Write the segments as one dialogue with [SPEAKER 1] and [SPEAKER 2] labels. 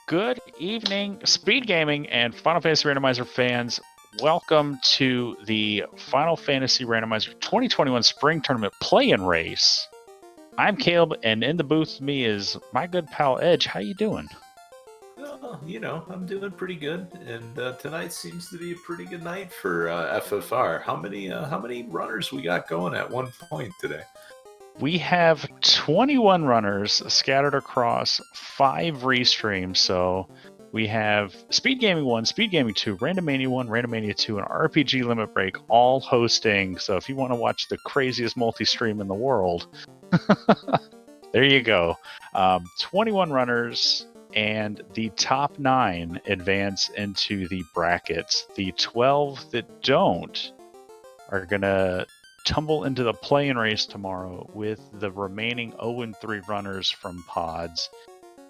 [SPEAKER 1] Good evening, Speed Gaming and Final Fantasy Randomizer fans. Welcome to the Final Fantasy Randomizer 2021 Spring Tournament Play-In Race. I'm Caleb, and in the booth with me is my good pal Edge. How you doing?
[SPEAKER 2] I'm doing pretty good, and tonight seems to be a pretty good night for FFR. How many runners we got going at one point today?
[SPEAKER 1] We have 21 runners scattered across 5 restreams. So we have Speed Gaming 1, Speed Gaming 2, Randomania 1, Randomania 2, and RPG Limit Break all hosting. So if you want to watch the craziest multi-stream in the world, there you go. 21 runners, and the top 9 advance into the brackets. The 12 that don't are going to tumble into the play-in race tomorrow with the remaining 0-3 runners from pods,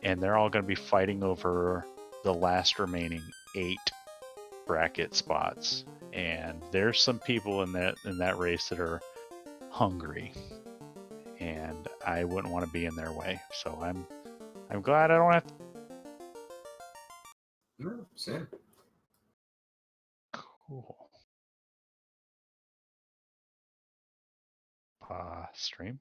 [SPEAKER 1] and they're all going to be fighting over the last remaining 8 bracket spots. And there's some people in that race that are hungry, and I wouldn't want to be in their way. So I'm glad I don't have to.
[SPEAKER 2] No, same.
[SPEAKER 1] Cool. Stream.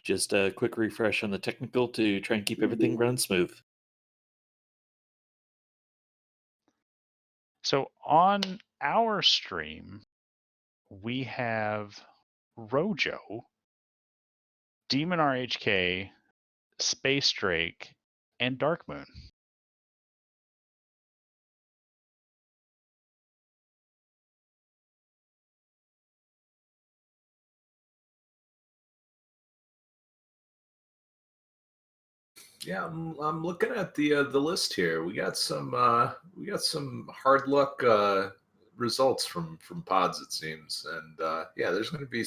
[SPEAKER 3] Just a quick refresh on the technical to try and keep everything running smooth.
[SPEAKER 1] So on our stream, we have Rojo, Demon RHK, Space Drake, and Dark Moon.
[SPEAKER 2] Yeah, I'm looking at the list here. We got some hard luck results from pods, it seems, and yeah, there's going to be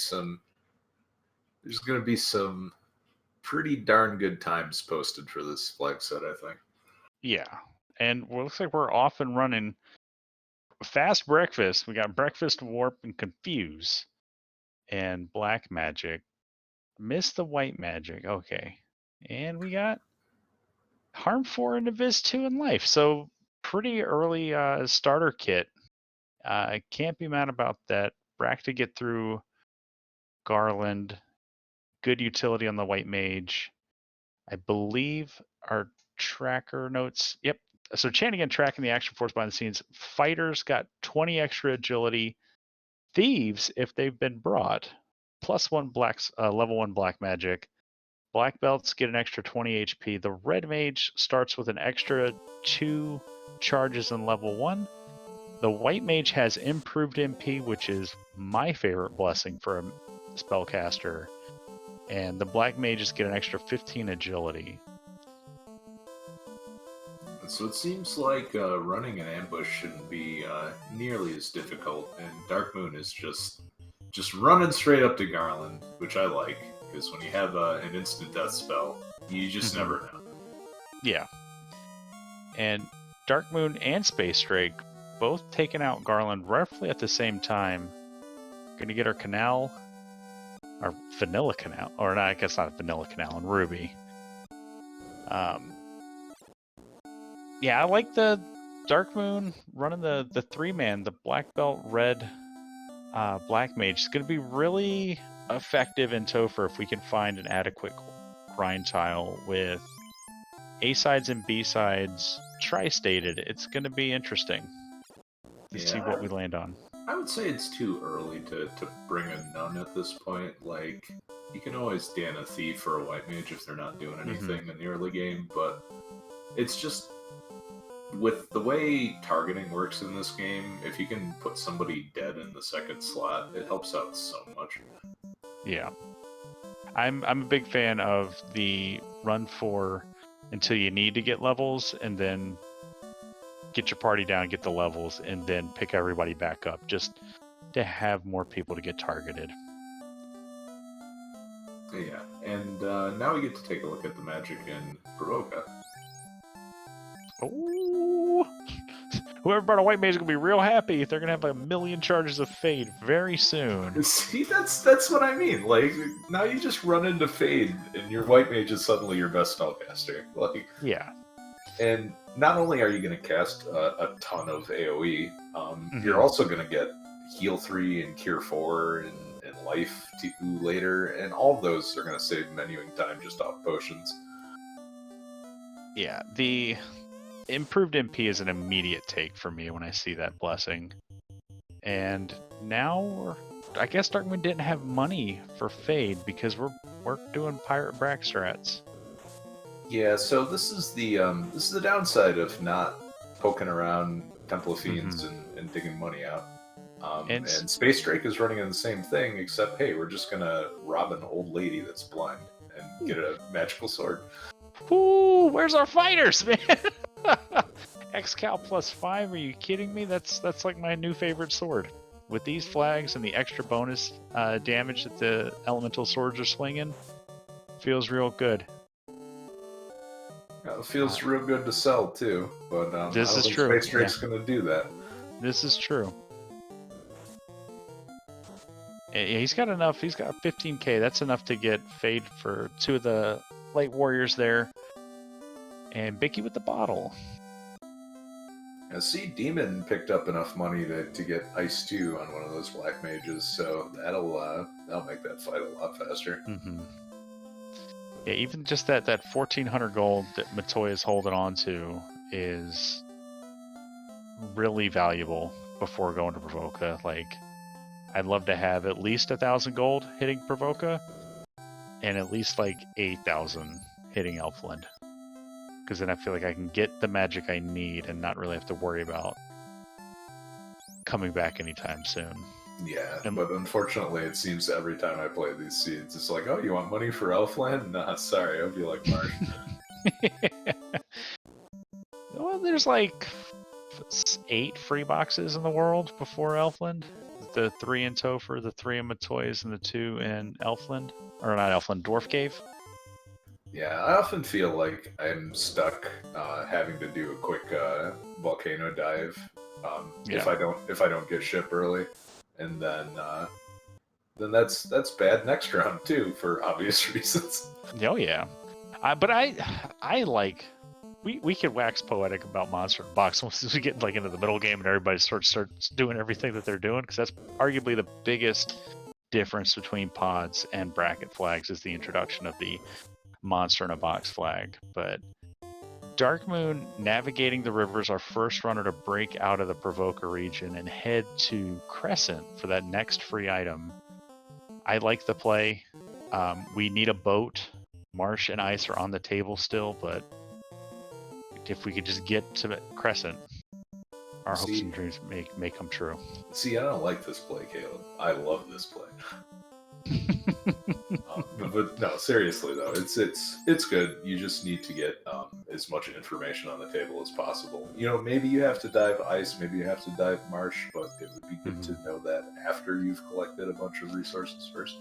[SPEAKER 2] some pretty darn good times posted for this flag set, I think.
[SPEAKER 1] Yeah, and it looks like we're off and running. Fast Breakfast. We got Breakfast, Warp, and Confuse, and Black Magic. Missed the White Magic. Okay, and we got Harm 4 into Viz 2 in Life. So pretty early starter kit. I can't be mad about that. Brack to get through Garland. Good utility on the White Mage. I believe our tracker notes. Yep. So Chanigan tracking the action force behind the scenes. Fighters got 20 extra agility. Thieves, if they've been brought, +1 level 1 black magic. Black belts get an extra 20 HP. The red mage starts with an extra 2 charges in level 1. The white mage has improved MP, which is my favorite blessing for a spellcaster. And the black mages get an extra 15 agility.
[SPEAKER 2] So it seems like running an ambush shouldn't be nearly as difficult, and Dark Moon is just running straight up to Garland, which I like, because when you have an instant death spell, you just never know.
[SPEAKER 1] Yeah. And Dark Moon and Space Drake both taking out Garland roughly at the same time. Gonna get our Canal, our Vanilla Canal, or not, I guess not Vanilla Canal, and Ruby. Yeah, I like the Dark Moon running the 3-man, the Black Belt Red Black Mage. It's going to be really effective in Topher if we can find an adequate grind tile with A-sides and B-sides tri-stated. It's going to be interesting to see what we land on.
[SPEAKER 2] I would say it's too early to bring a Nun at this point. Like, you can always Dan a Thief or a White Mage if they're not doing anything in the early game, but it's just, with the way targeting works in this game, if you can put somebody dead in the second slot, it helps out so much.
[SPEAKER 1] Yeah. I'm a big fan of the run for until you need to get levels, and then get your party down, get the levels, and then pick everybody back up, just to have more people to get targeted.
[SPEAKER 2] Yeah, and now we get to take a look at the magic in Provoca.
[SPEAKER 1] Oh, Whoever brought a white mage is gonna be real happy. They're gonna have like 1,000,000 charges of Fade very soon.
[SPEAKER 2] See, that's what I mean. Like, now you just run into Fade, and your white mage is suddenly your best spellcaster. Like,
[SPEAKER 1] Yeah.
[SPEAKER 2] and not only are you going to cast a ton of AoE, you're also going to get Heal 3 and Cure 4 and Life 2 later, and all of those are going to save menuing time just off potions.
[SPEAKER 1] Yeah, the improved MP is an immediate take for me when I see that blessing. And now, I guess Darkmoon didn't have money for Fade because we're doing Pirate Brack strats.
[SPEAKER 2] Yeah, so this is the downside of not poking around Temple of Fiends and digging money out. And Space Drake is running in the same thing, except hey, we're just gonna rob an old lady that's blind and get a magical sword.
[SPEAKER 1] Ooh, where's our fighters, man? Xcal +5, are you kidding me? That's like my new favorite sword. With these flags and the extra bonus damage that the elemental swords are swinging, feels real good.
[SPEAKER 2] It feels real good to sell too, but
[SPEAKER 1] this is true.
[SPEAKER 2] Space Drake's gonna do that.
[SPEAKER 1] This is true. Yeah, he's got enough. He's got 15k. That's enough to get Fade for 2 of the Light Warriors there. And Bicky with the bottle.
[SPEAKER 2] Now, see, Demon picked up enough money to get Ice 2 on one of those black mages, so that'll make that fight a lot faster.
[SPEAKER 1] Yeah, even just that 1,400 gold that Matoya is holding on to is really valuable before going to Provoca. Like, I'd love to have at least 1,000 gold hitting Provoca, and at least like 8,000 hitting Elfland. Because then I feel like I can get the magic I need and not really have to worry about coming back anytime soon.
[SPEAKER 2] Yeah, but unfortunately it seems every time I play these seeds, it's like, oh, you want money for Elfland? Nah, sorry, I hope you like Marsh.
[SPEAKER 1] Well, there's like 8 free boxes in the world before Elfland. The 3 in Topher, the 3 in Matoyas, and the 2 in Elfland. Or not Elfland, Dwarf Cave.
[SPEAKER 2] Yeah, I often feel like I'm stuck having to do a quick volcano dive if I don't get ship early, and then that's bad next round too for obvious reasons.
[SPEAKER 1] Oh yeah, but I like we could wax poetic about Monster in a Box once we get like into the middle game and everybody starts doing everything that they're doing, because that's arguably the biggest difference between pods and bracket flags is the introduction of the Monster in a Box flag. But Darkmoon navigating the rivers, our first runner to break out of the Provoca region and head to Crescent for that next free item. I like the play. We need a boat. Marsh and Ice are on the table still, but if we could just get to Crescent, our hopes and dreams may come true.
[SPEAKER 2] See, I don't like this play, Caleb. I love this play. But no, seriously though, it's good. You just need to get as much information on the table as possible. You know, maybe you have to dive Ice, maybe you have to dive Marsh, but it would be good to know that after you've collected a bunch of resources first.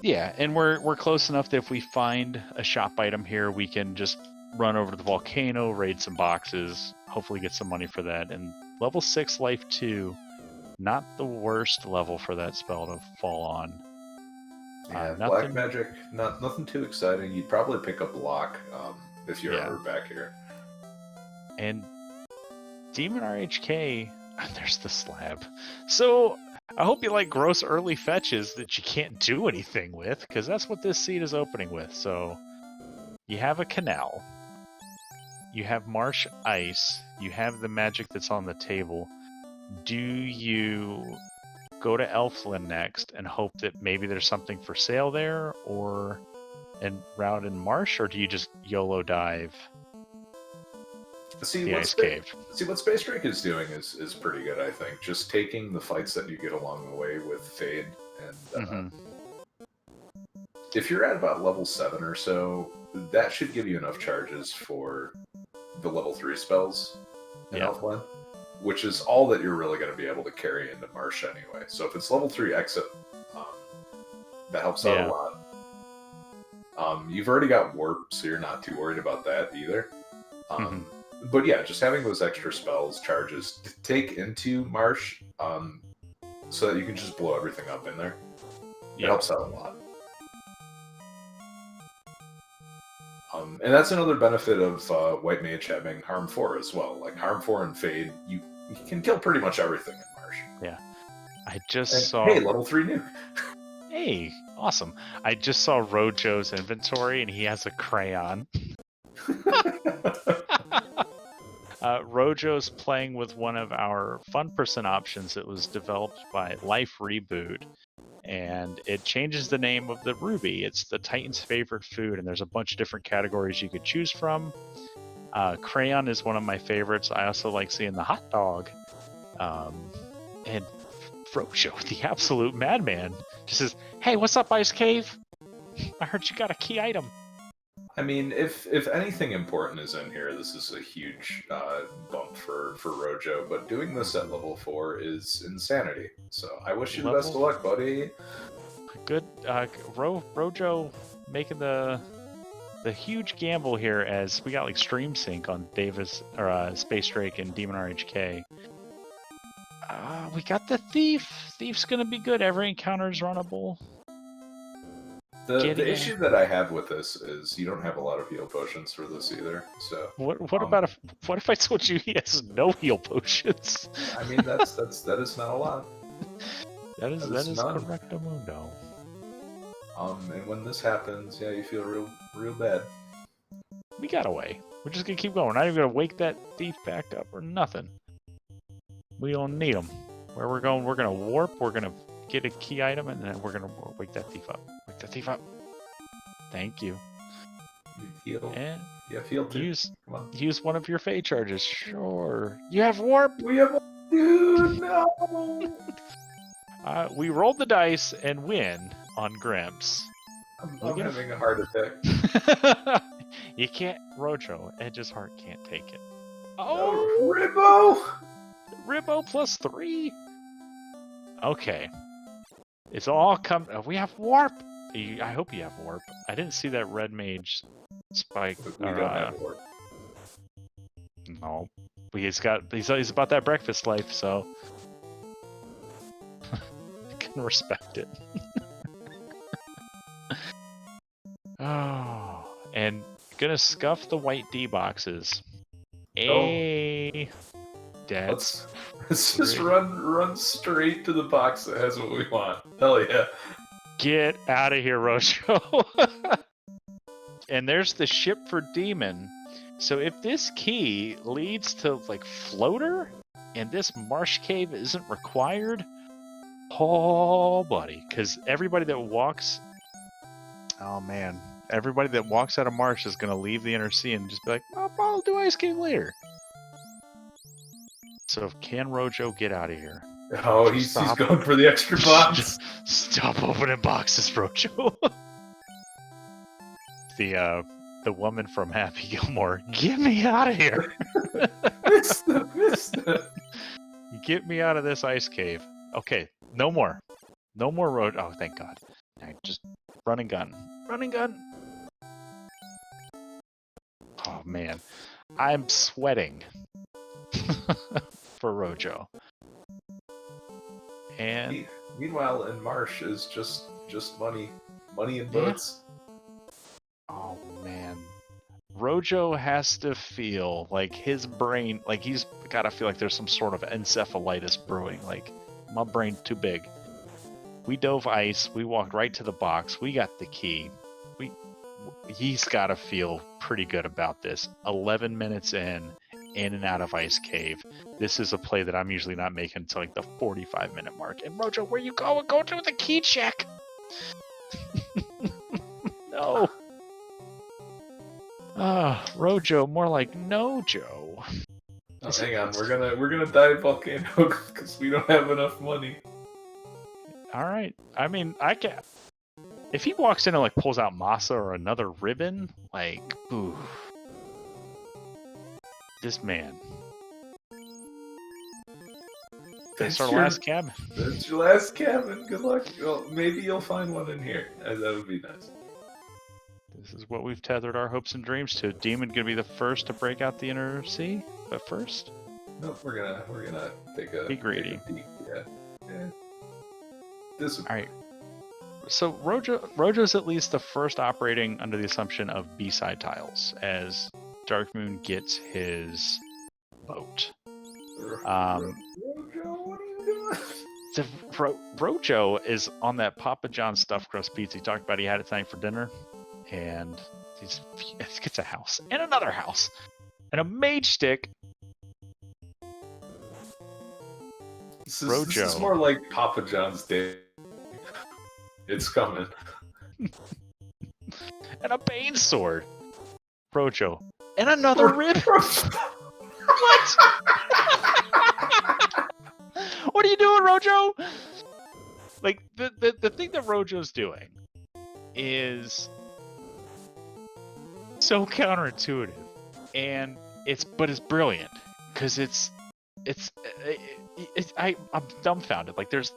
[SPEAKER 1] Yeah, and we're close enough that if we find a shop item here, we can just run over to the volcano, raid some boxes, hopefully get some money for that. And level 6 Life 2, not the worst level for that spell to fall on.
[SPEAKER 2] Yeah, black magic, nothing too exciting. You'd probably pick up Lock if you're ever back here.
[SPEAKER 1] And Demon RHK, there's the slab. So I hope you like gross early fetches that you can't do anything with, because that's what this seed is opening with. So you have a canal, you have Marsh Ice, you have the magic that's on the table. Do you go to Elfland next and hope that maybe there's something for sale there, or and route in Marsh, or do you just YOLO dive the Ice Cave?
[SPEAKER 2] See, what Space Drake is doing is pretty good, I think. Just taking the fights that you get along the way with Fade, and if you're at about level 7 or so, that should give you enough charges for the level 3 spells in Elfland, which is all that you're really going to be able to carry into Marsh anyway. So if it's level 3 exit, that helps out a lot. You've already got Warp, so you're not too worried about that either. But yeah, just having those extra spells charges to take into Marsh, so that you can just blow everything up in there. It helps out a lot. And that's another benefit of White Mage having Harm 4 as well. Like Harm 4 and Fade, you can kill pretty much everything in Marsh.
[SPEAKER 1] Yeah. I just
[SPEAKER 2] And,
[SPEAKER 1] saw...
[SPEAKER 2] Hey, level 3 nuke.
[SPEAKER 1] Hey, awesome. I just saw Rojo's inventory and he has a crayon. Rojo's playing with one of our fun person options that was developed by Life Reboot, and it changes the name of the ruby. It's the Titan's favorite food, and there's a bunch of different categories you could choose from. Crayon is one of my favorites. I also like seeing the hot dog. And Rojo, the absolute madman, just says, "Hey, what's up, Ice Cave? I heard you got a key item."
[SPEAKER 2] I mean, if anything important is in here, this is a huge bump for Rojo. But doing this at level 4 is insanity. So I wish you the best of luck, buddy.
[SPEAKER 1] Good, Rojo making the huge gamble here, as we got like stream sync on Davis or Space Drake and Demon RHK. We got the Thief. Thief's gonna be good. Every encounter is runnable.
[SPEAKER 2] The issue that I have with this is you don't have a lot of heal potions for this either. So
[SPEAKER 1] what about what if I told you he has no heal potions?
[SPEAKER 2] I mean that is not a lot.
[SPEAKER 1] that is correctamundo.
[SPEAKER 2] And when this happens, yeah, you feel real bad.
[SPEAKER 1] We got away. We're just gonna keep going. We're not even gonna wake that thief back up or nothing. We don't need him. Where we're going, we're gonna warp. We're gonna get a key item, and then we're gonna wake that thief up. Wake that thief up. Thank you.
[SPEAKER 2] You heal.
[SPEAKER 1] And
[SPEAKER 2] you have heal too.
[SPEAKER 1] Use one of your fey charges. Sure. You have warp.
[SPEAKER 2] We have. Dude, no.
[SPEAKER 1] We rolled the dice and win on Grimps.
[SPEAKER 2] I'm having a heart attack.
[SPEAKER 1] You can't, Rojo. Edge's heart can't take it.
[SPEAKER 2] Oh, no,
[SPEAKER 1] Ribbo plus 3. Okay. It's all come. We have warp. I hope you have warp. I didn't see that red mage spike.
[SPEAKER 2] We don't have warp.
[SPEAKER 1] No. He's about that breakfast life, so I can respect it. Oh, and gonna scuff the white D boxes.
[SPEAKER 2] Let's just run straight to the box that has what we want. Hell yeah.
[SPEAKER 1] Get out of here, Rojo. And there's the ship for Demon. So if this key leads to like floater and this marsh cave isn't required, oh buddy, because everybody that walks out of marsh is gonna leave the inner sea and just be like, oh, I'll do ice cave later. So can Rojo get out of here?
[SPEAKER 2] Oh, he's going for the extra box.
[SPEAKER 1] Stop opening boxes, Rojo. The woman from Happy Gilmore, get me out of here.
[SPEAKER 2] Mr.
[SPEAKER 1] Get me out of this ice cave. Okay, no more Rojo. Oh, thank God. Right, just run and gun. Oh man, I'm sweating for Rojo. And
[SPEAKER 2] meanwhile, in Marsh is just money and boats.
[SPEAKER 1] Oh man, Rojo has to feel like his brain, like he's got to feel like there's some sort of encephalitis brewing. Like my brain's too big. We dove ice. We walked right to the box. We got the key. He's got to feel pretty good about this. 11 minutes in and out of Ice Cave. This is a play that I'm usually not making until like the 45-minute mark. And Rojo, where you going? Go to the key check. No. Rojo, more like no Joe.
[SPEAKER 2] Oh, hang on, we're gonna die volcano because we don't have enough money.
[SPEAKER 1] All right. I mean, I can. If he walks in and like pulls out Masa or another ribbon, like, ooh, this man. That's our last cabin.
[SPEAKER 2] That's your last cabin. Good luck. Well, maybe you'll find one in here. That would be nice.
[SPEAKER 1] This is what we've tethered our hopes and dreams to. Demon gonna be the first to break out the inner sea, but first.
[SPEAKER 2] No, we're gonna take a
[SPEAKER 1] Be greedy.
[SPEAKER 2] Take a peek. Yeah. This.
[SPEAKER 1] All right. So Rojo's at least the first operating under the assumption of B-side tiles as Dark Moon gets his boat.
[SPEAKER 2] Rojo, what are you doing?
[SPEAKER 1] Rojo is on that Papa John's stuffed crust pizza. He talked about he had it tonight for dinner, and he gets a house and another house and a mage stick.
[SPEAKER 2] This is more like Papa John's day. It's coming.
[SPEAKER 1] And a Bane sword. Rojo. And another rib. What? What are you doing, Rojo? Like, the thing that Rojo's doing is so counterintuitive. And it's brilliant. Because I'm dumbfounded. Like there's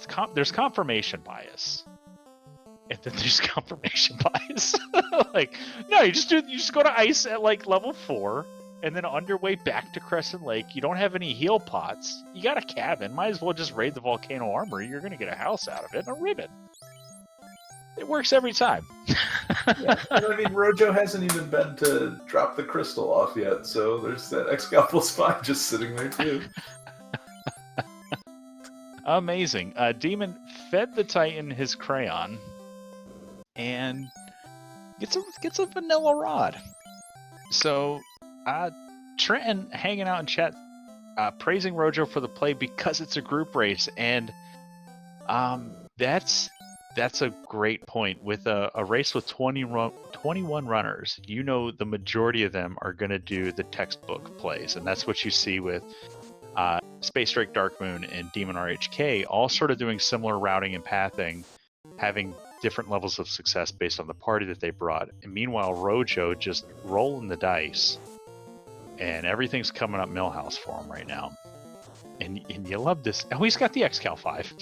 [SPEAKER 1] confirmation bias, and then there's confirmation bias. Like no, you just go to ice at like level 4, and then on your way back to Crescent Lake, you don't have any heal pots. You got a cabin. Might as well just raid the volcano armory. You're gonna get a house out of it and a ribbon. It works every time.
[SPEAKER 2] Yeah, and I mean, Rojo hasn't even been to drop the crystal off yet, so there's that Excalibur spot just sitting there too.
[SPEAKER 1] Amazing. Demon fed the Titan his crayon and gets a vanilla rod. So Trenton hanging out in chat praising Rojo for the play because it's a group race, and that's a great point. With a race with 21 runners, you know the majority of them are going to do the textbook plays, and that's what you see with Space Drake, Dark Moon, and Demon RHK, all sort of doing similar routing and pathing, having different levels of success based on the party that they brought. And meanwhile, Rojo just rolling the dice, and everything's coming up Millhouse for him right now. And you love this. Oh, he's got the Excal 5.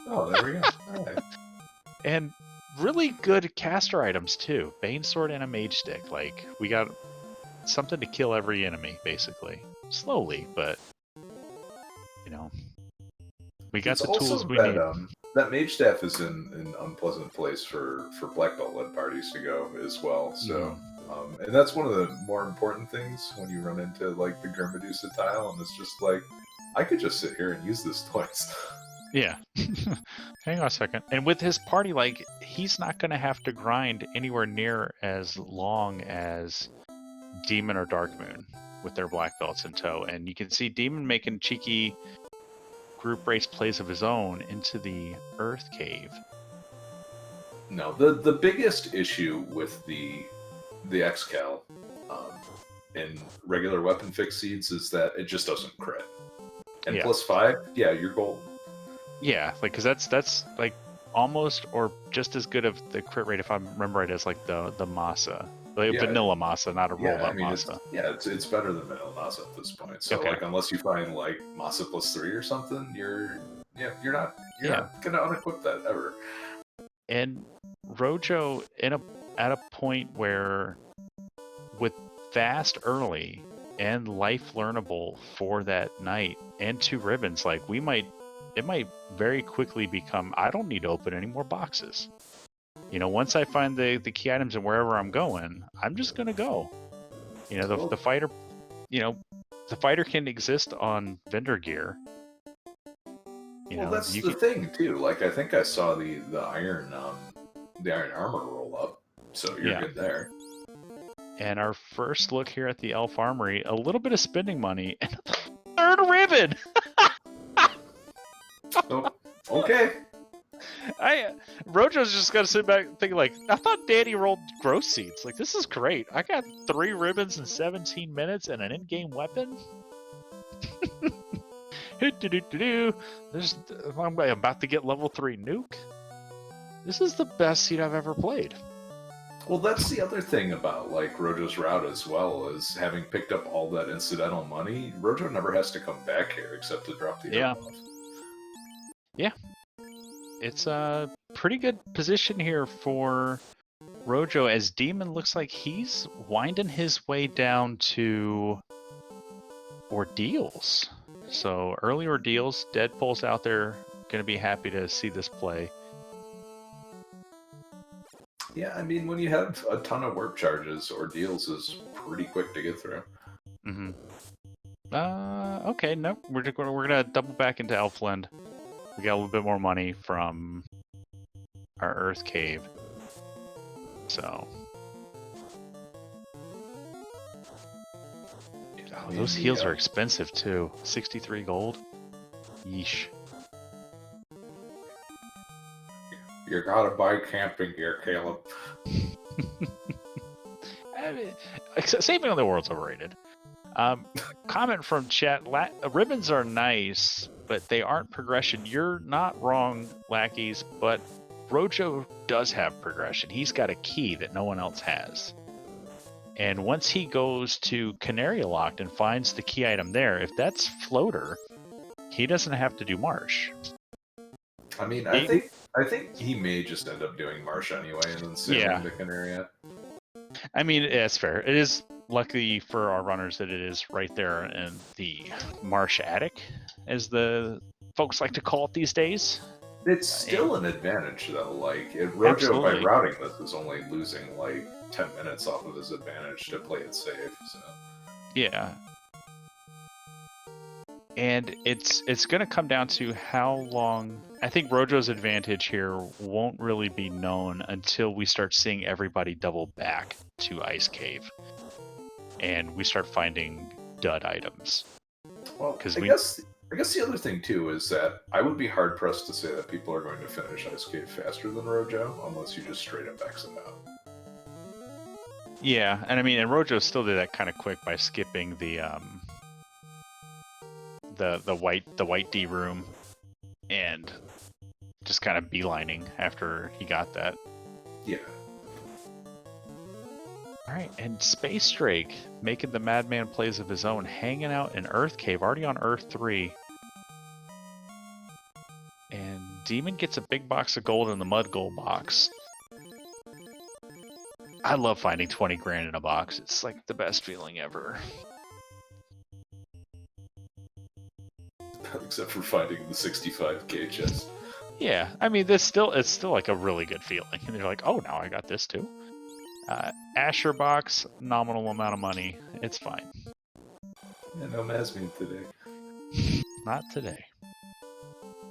[SPEAKER 2] Oh, there we go. All right.
[SPEAKER 1] And really good caster items too. Bane Sword and a Mage Stick. Like, we got something to kill every enemy, basically. Slowly, but you know, we got
[SPEAKER 2] It's
[SPEAKER 1] the tools we
[SPEAKER 2] that,
[SPEAKER 1] need.
[SPEAKER 2] That mage staff is in an unpleasant place for black belt led parties to go as well. So, and that's one of the more important things when you run into like the Gurmedusa tile, and it's just like, I could just sit here and use this twice.
[SPEAKER 1] Yeah. Hang on a second. And with his party, like, he's not going to have to grind anywhere near as long as Demon or Dark Moon with their black belts in tow. And you can see Demon making cheeky group race plays of his own into the Earth Cave.
[SPEAKER 2] No, the biggest issue with the Excal and regular weapon fix seeds is that it just doesn't crit. And +5, yeah, you're golden.
[SPEAKER 1] Yeah, like, because that's like almost or just as good of the crit rate, if I remember right, as like the Masa. Like vanilla Masa, not a rolled up Masa.
[SPEAKER 2] It's better than vanilla Masa at this point. So like, unless you find like Masa +3 or something, you're not gonna unequip that ever.
[SPEAKER 1] And Rojo at a point where with fast early and life learnable for that night and 2 ribbons, like it might very quickly become, I don't need to open any more boxes. You know, once I find the key items and wherever I'm going, I'm just gonna go. You know, the fighter, the fighter can exist on vendor gear.
[SPEAKER 2] That's the thing too. Like, I think I saw the iron armor roll up, so you're good there.
[SPEAKER 1] And our first look here at the Elf Armory, a little bit of spending money and a 3rd ribbon.
[SPEAKER 2] Oh, okay.
[SPEAKER 1] Rojo's just got to sit back and think, like, I thought Danny rolled growth seeds. Like, this is great. I got 3 ribbons in 17 minutes and an in-game weapon. I'm about to get level 3 nuke. This is the best seed I've ever played.
[SPEAKER 2] Well, that's the other thing about like Rojo's route as well, is having picked up all that incidental money, Rojo never has to come back here except to drop the buff.
[SPEAKER 1] Yeah. It's a pretty good position here for Rojo as Demon looks like he's winding his way down to ordeals. So early ordeals, Deadpool's out there, gonna be happy to see this play.
[SPEAKER 2] Yeah, I mean, when you have a ton of warp charges, ordeals is pretty quick to get through.
[SPEAKER 1] Mm-hmm. Okay, no, we're gonna double back into Elfland. We got a little bit more money from our Earth Cave, so. Oh, those heals are expensive too. 63 gold. Yeesh.
[SPEAKER 2] You gotta buy camping gear, Caleb.
[SPEAKER 1] I mean, saving on the world's overrated. Comment from chat: ribbons are nice, but they aren't progression. You're not wrong, lackeys, but Rojo does have progression. He's got a key that no one else has. And once he goes to Canary Locked and finds the key item there, if that's Floater, he doesn't have to do Marsh.
[SPEAKER 2] I mean, I think he may just end up doing Marsh anyway and then sailing to Canary.
[SPEAKER 1] I mean, that's fair. It is lucky for our runners that it is right there in the Marsh Attic, as the folks like to call it these days.
[SPEAKER 2] It's still an advantage, though. Like, Rojo, by routing this, is only losing, like, 10 minutes off of his advantage to play it safe, so...
[SPEAKER 1] Yeah. And it's going to come down to how long... I think Rojo's advantage here won't really be known until we start seeing everybody double back to Ice Cave. And we start finding dud items.
[SPEAKER 2] Well, I guess the other thing, too, is that I would be hard-pressed to say that people are going to finish Ice Cave faster than Rojo, unless you just straight up X them out.
[SPEAKER 1] Yeah, and I mean, and Rojo still did that kind of quick by skipping the white D room and just kind of beelining after he got that.
[SPEAKER 2] Yeah.
[SPEAKER 1] Alright, and Space Drake making the madman plays of his own, hanging out in Earth Cave, already on Earth 3. And Demon gets a big box of gold in the mud gold box. I love finding 20 grand in a box. It's like the best feeling ever.
[SPEAKER 2] Except for finding the 65k chest.
[SPEAKER 1] Yeah, I mean, it's still like a really good feeling. And you're like, oh, now I got this too. Asher box, nominal amount of money. It's fine.
[SPEAKER 2] Yeah, no Masmian today.
[SPEAKER 1] Not today.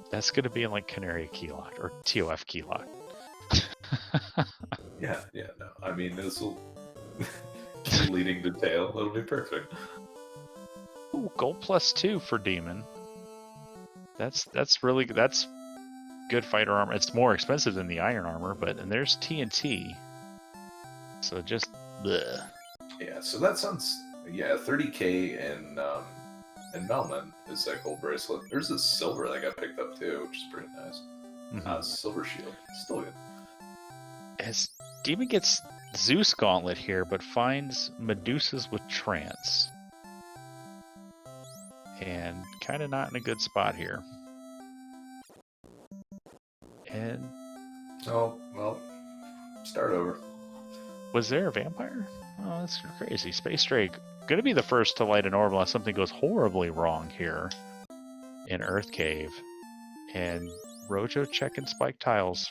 [SPEAKER 1] That's going to be in like Canary Keylock or TOF Keylock.
[SPEAKER 2] Yeah, no. I mean, this will keep leading to tail. It'll be perfect.
[SPEAKER 1] Ooh, gold +2 for Demon. That's good fighter armor. It's more expensive than the iron armor, and there's TNT. So just bleh.
[SPEAKER 2] Yeah, so that sounds 30k and Melman is that gold bracelet. There's a silver that got picked up too, which is pretty nice.
[SPEAKER 1] Mm-hmm.
[SPEAKER 2] Silver shield, still good.
[SPEAKER 1] As Demon gets Zeus Gauntlet here, but finds Medusas with Trance. And kind of not in a good spot here. And...
[SPEAKER 2] oh, well, start over.
[SPEAKER 1] Was there a vampire? Oh, that's crazy. Space Drake gonna be the first to light an orb unless something goes horribly wrong here in Earth Cave. And Rojo checking spike tiles.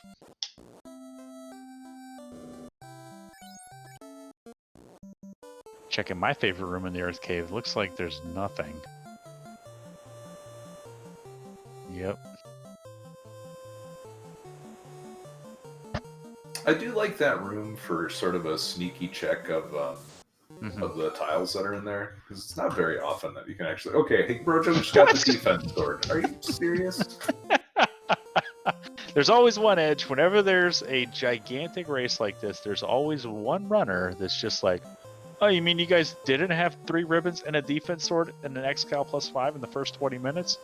[SPEAKER 1] Checking my favorite room in the Earth Cave. Looks like there's nothing. Yep.
[SPEAKER 2] I do like that room for sort of a sneaky check of the tiles that are in there, because it's not very often that you can actually. Okay, hey, Rojo just got the defense sword. Are you serious?
[SPEAKER 1] There's always one edge. Whenever there's a gigantic race like this, there's always one runner that's just like, oh, you mean you guys didn't have 3 ribbons and a defense sword and an X-Cal +5 in the first 20 minutes?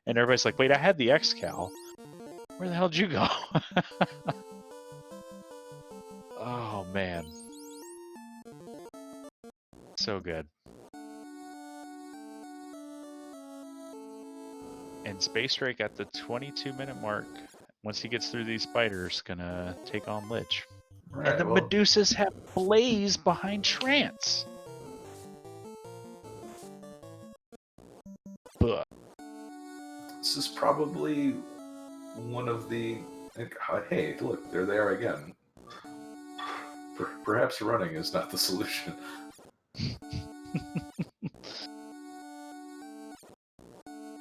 [SPEAKER 1] And everybody's like, wait, I had the X-Cal. Where the hell did you go? Oh, man. So good. And Space Drake at the 22-minute mark, once he gets through these spiders, gonna take on Lich. and the Medusas have Blaze behind Trance. But
[SPEAKER 2] this is probably one of the... Hey, look, there they are again. Perhaps running is not the solution.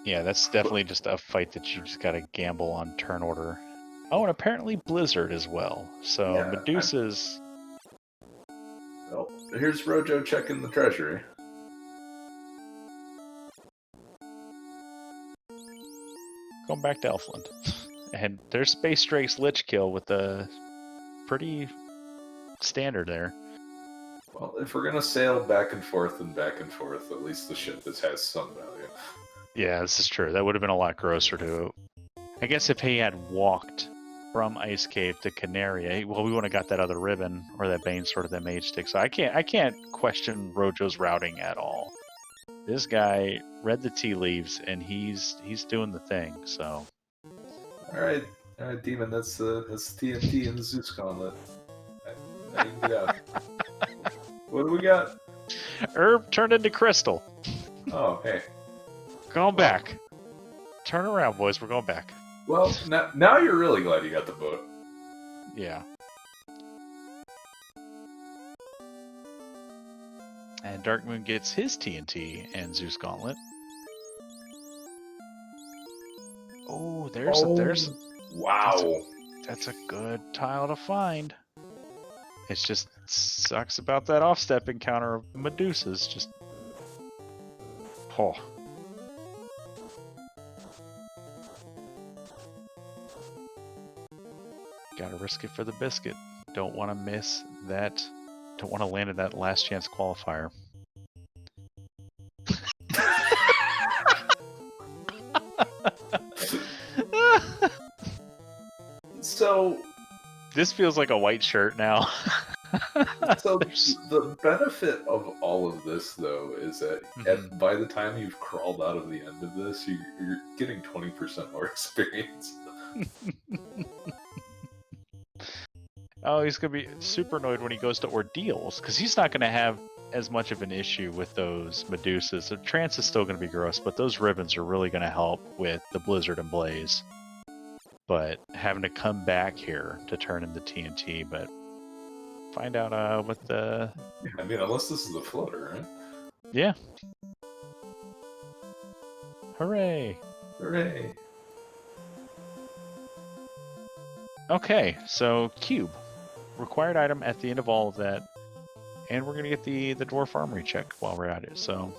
[SPEAKER 1] Yeah, that's definitely just a fight that you just gotta gamble on turn order. Oh, and apparently Blizzard as well. So
[SPEAKER 2] Yeah,
[SPEAKER 1] Medusa's...
[SPEAKER 2] Oh, here's Rojo checking the treasury.
[SPEAKER 1] Going back to Elfland. And there's Space Drake's Lich Kill with the pretty standard there.
[SPEAKER 2] Well, if we're gonna sail back and forth, at least the ship has some value.
[SPEAKER 1] Yeah, this is true. That would have been a lot grosser to... I guess if he had walked from Ice Cave to Canaria, well, we wouldn't have got that other ribbon or that Bane Sword or that Mage Stick. So I can't question Rojo's routing at all. This guy read the tea leaves and he's doing the thing. So.
[SPEAKER 2] All right, Demon. That's TNT and the Zeus Gauntlet. What do we got?
[SPEAKER 1] Herb turned into crystal.
[SPEAKER 2] Oh, hey.
[SPEAKER 1] Going back. Turn around, boys. We're going back.
[SPEAKER 2] Well, now you're really glad you got the boat.
[SPEAKER 1] Yeah. And Darkmoon gets his TNT and Zeus Gauntlet. Oh, there's
[SPEAKER 2] wow.
[SPEAKER 1] That's a good tile to find. It just sucks about that off-step encounter of Medusas. Just... Oh. Gotta risk it for the biscuit. Don't want to miss that. Don't want to land in that last chance qualifier.
[SPEAKER 2] So...
[SPEAKER 1] This feels like a white shirt now.
[SPEAKER 2] So the benefit of all of this, though, is that by the time you've crawled out of the end of this, you're getting 20% more experience.
[SPEAKER 1] Oh, he's going to be super annoyed when he goes to Ordeals, because he's not going to have as much of an issue with those Medusas. So Trance is still going to be gross, but those ribbons are really going to help with the Blizzard and Blaze. But having to come back here to turn into TNT, but find out what the...
[SPEAKER 2] I mean, unless this is a floater, right?
[SPEAKER 1] Yeah. Hooray!
[SPEAKER 2] Hooray!
[SPEAKER 1] Okay, so Cube. Required item at the end of all of that. And we're going to get the Dwarf Armory check while we're at it, so...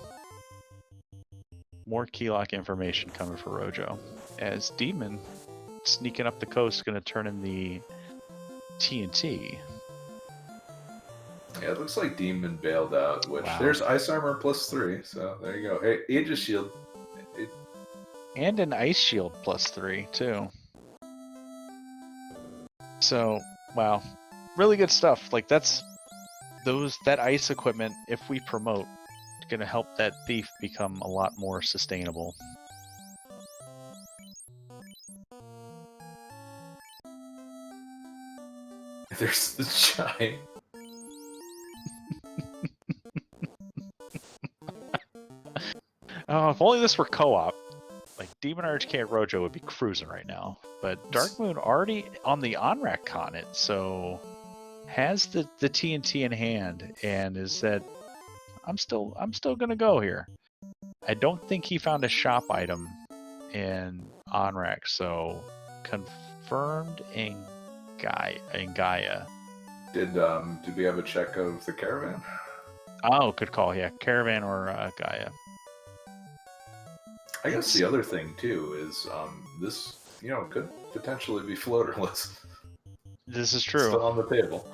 [SPEAKER 1] More keylock information coming for Rojo. As Demon, sneaking up the coast, is going to turn in the TNT.
[SPEAKER 2] Yeah, it looks like Demon bailed out, which there's Ice Armor +3, so there you go. Hey, Aegis Shield.
[SPEAKER 1] And an Ice Shield +3, too. So, wow. Really good stuff. Like, that ice equipment, if we promote, is going to help that thief become a lot more sustainable.
[SPEAKER 2] There's the giant.
[SPEAKER 1] Oh, if only this were co-op. Like, Demon RHK and Rojo would be cruising right now. But Darkmoon already on the Onrak Conet, so has the TNT in hand, and is that I'm still gonna go here. I don't think he found a shop item in Onrak, so confirmed in Gaia.
[SPEAKER 2] Did we have a check of the caravan?
[SPEAKER 1] Oh, good call. Yeah, caravan or Gaia.
[SPEAKER 2] I guess the other thing too is this, could potentially be floaterless.
[SPEAKER 1] This is true.
[SPEAKER 2] Still on the table.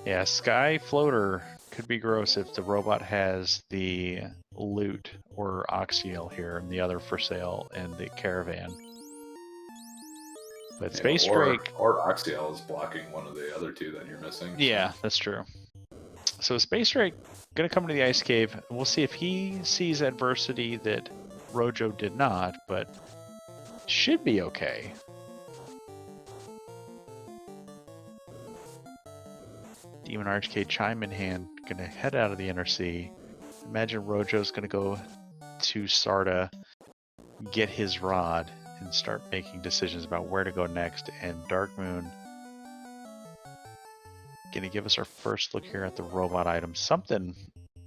[SPEAKER 1] Yeah, Sky Floater could be gross if the robot has the loot or Oxiel here, and the other for sale in the caravan. But Space Drake
[SPEAKER 2] or Oxiel is blocking one of the other two that you're missing.
[SPEAKER 1] Yeah, that's true. So Space Drake gonna come to the Ice Cave. We'll see if he sees adversity that Rojo did not, but should be okay. Demon Archcade Chime in hand, gonna head out of the Inner Sea. Imagine Rojo's gonna go to Sarda, get his rod, and start making decisions about where to go next. And Dark Moon gonna give us our first look here at the robot item. Something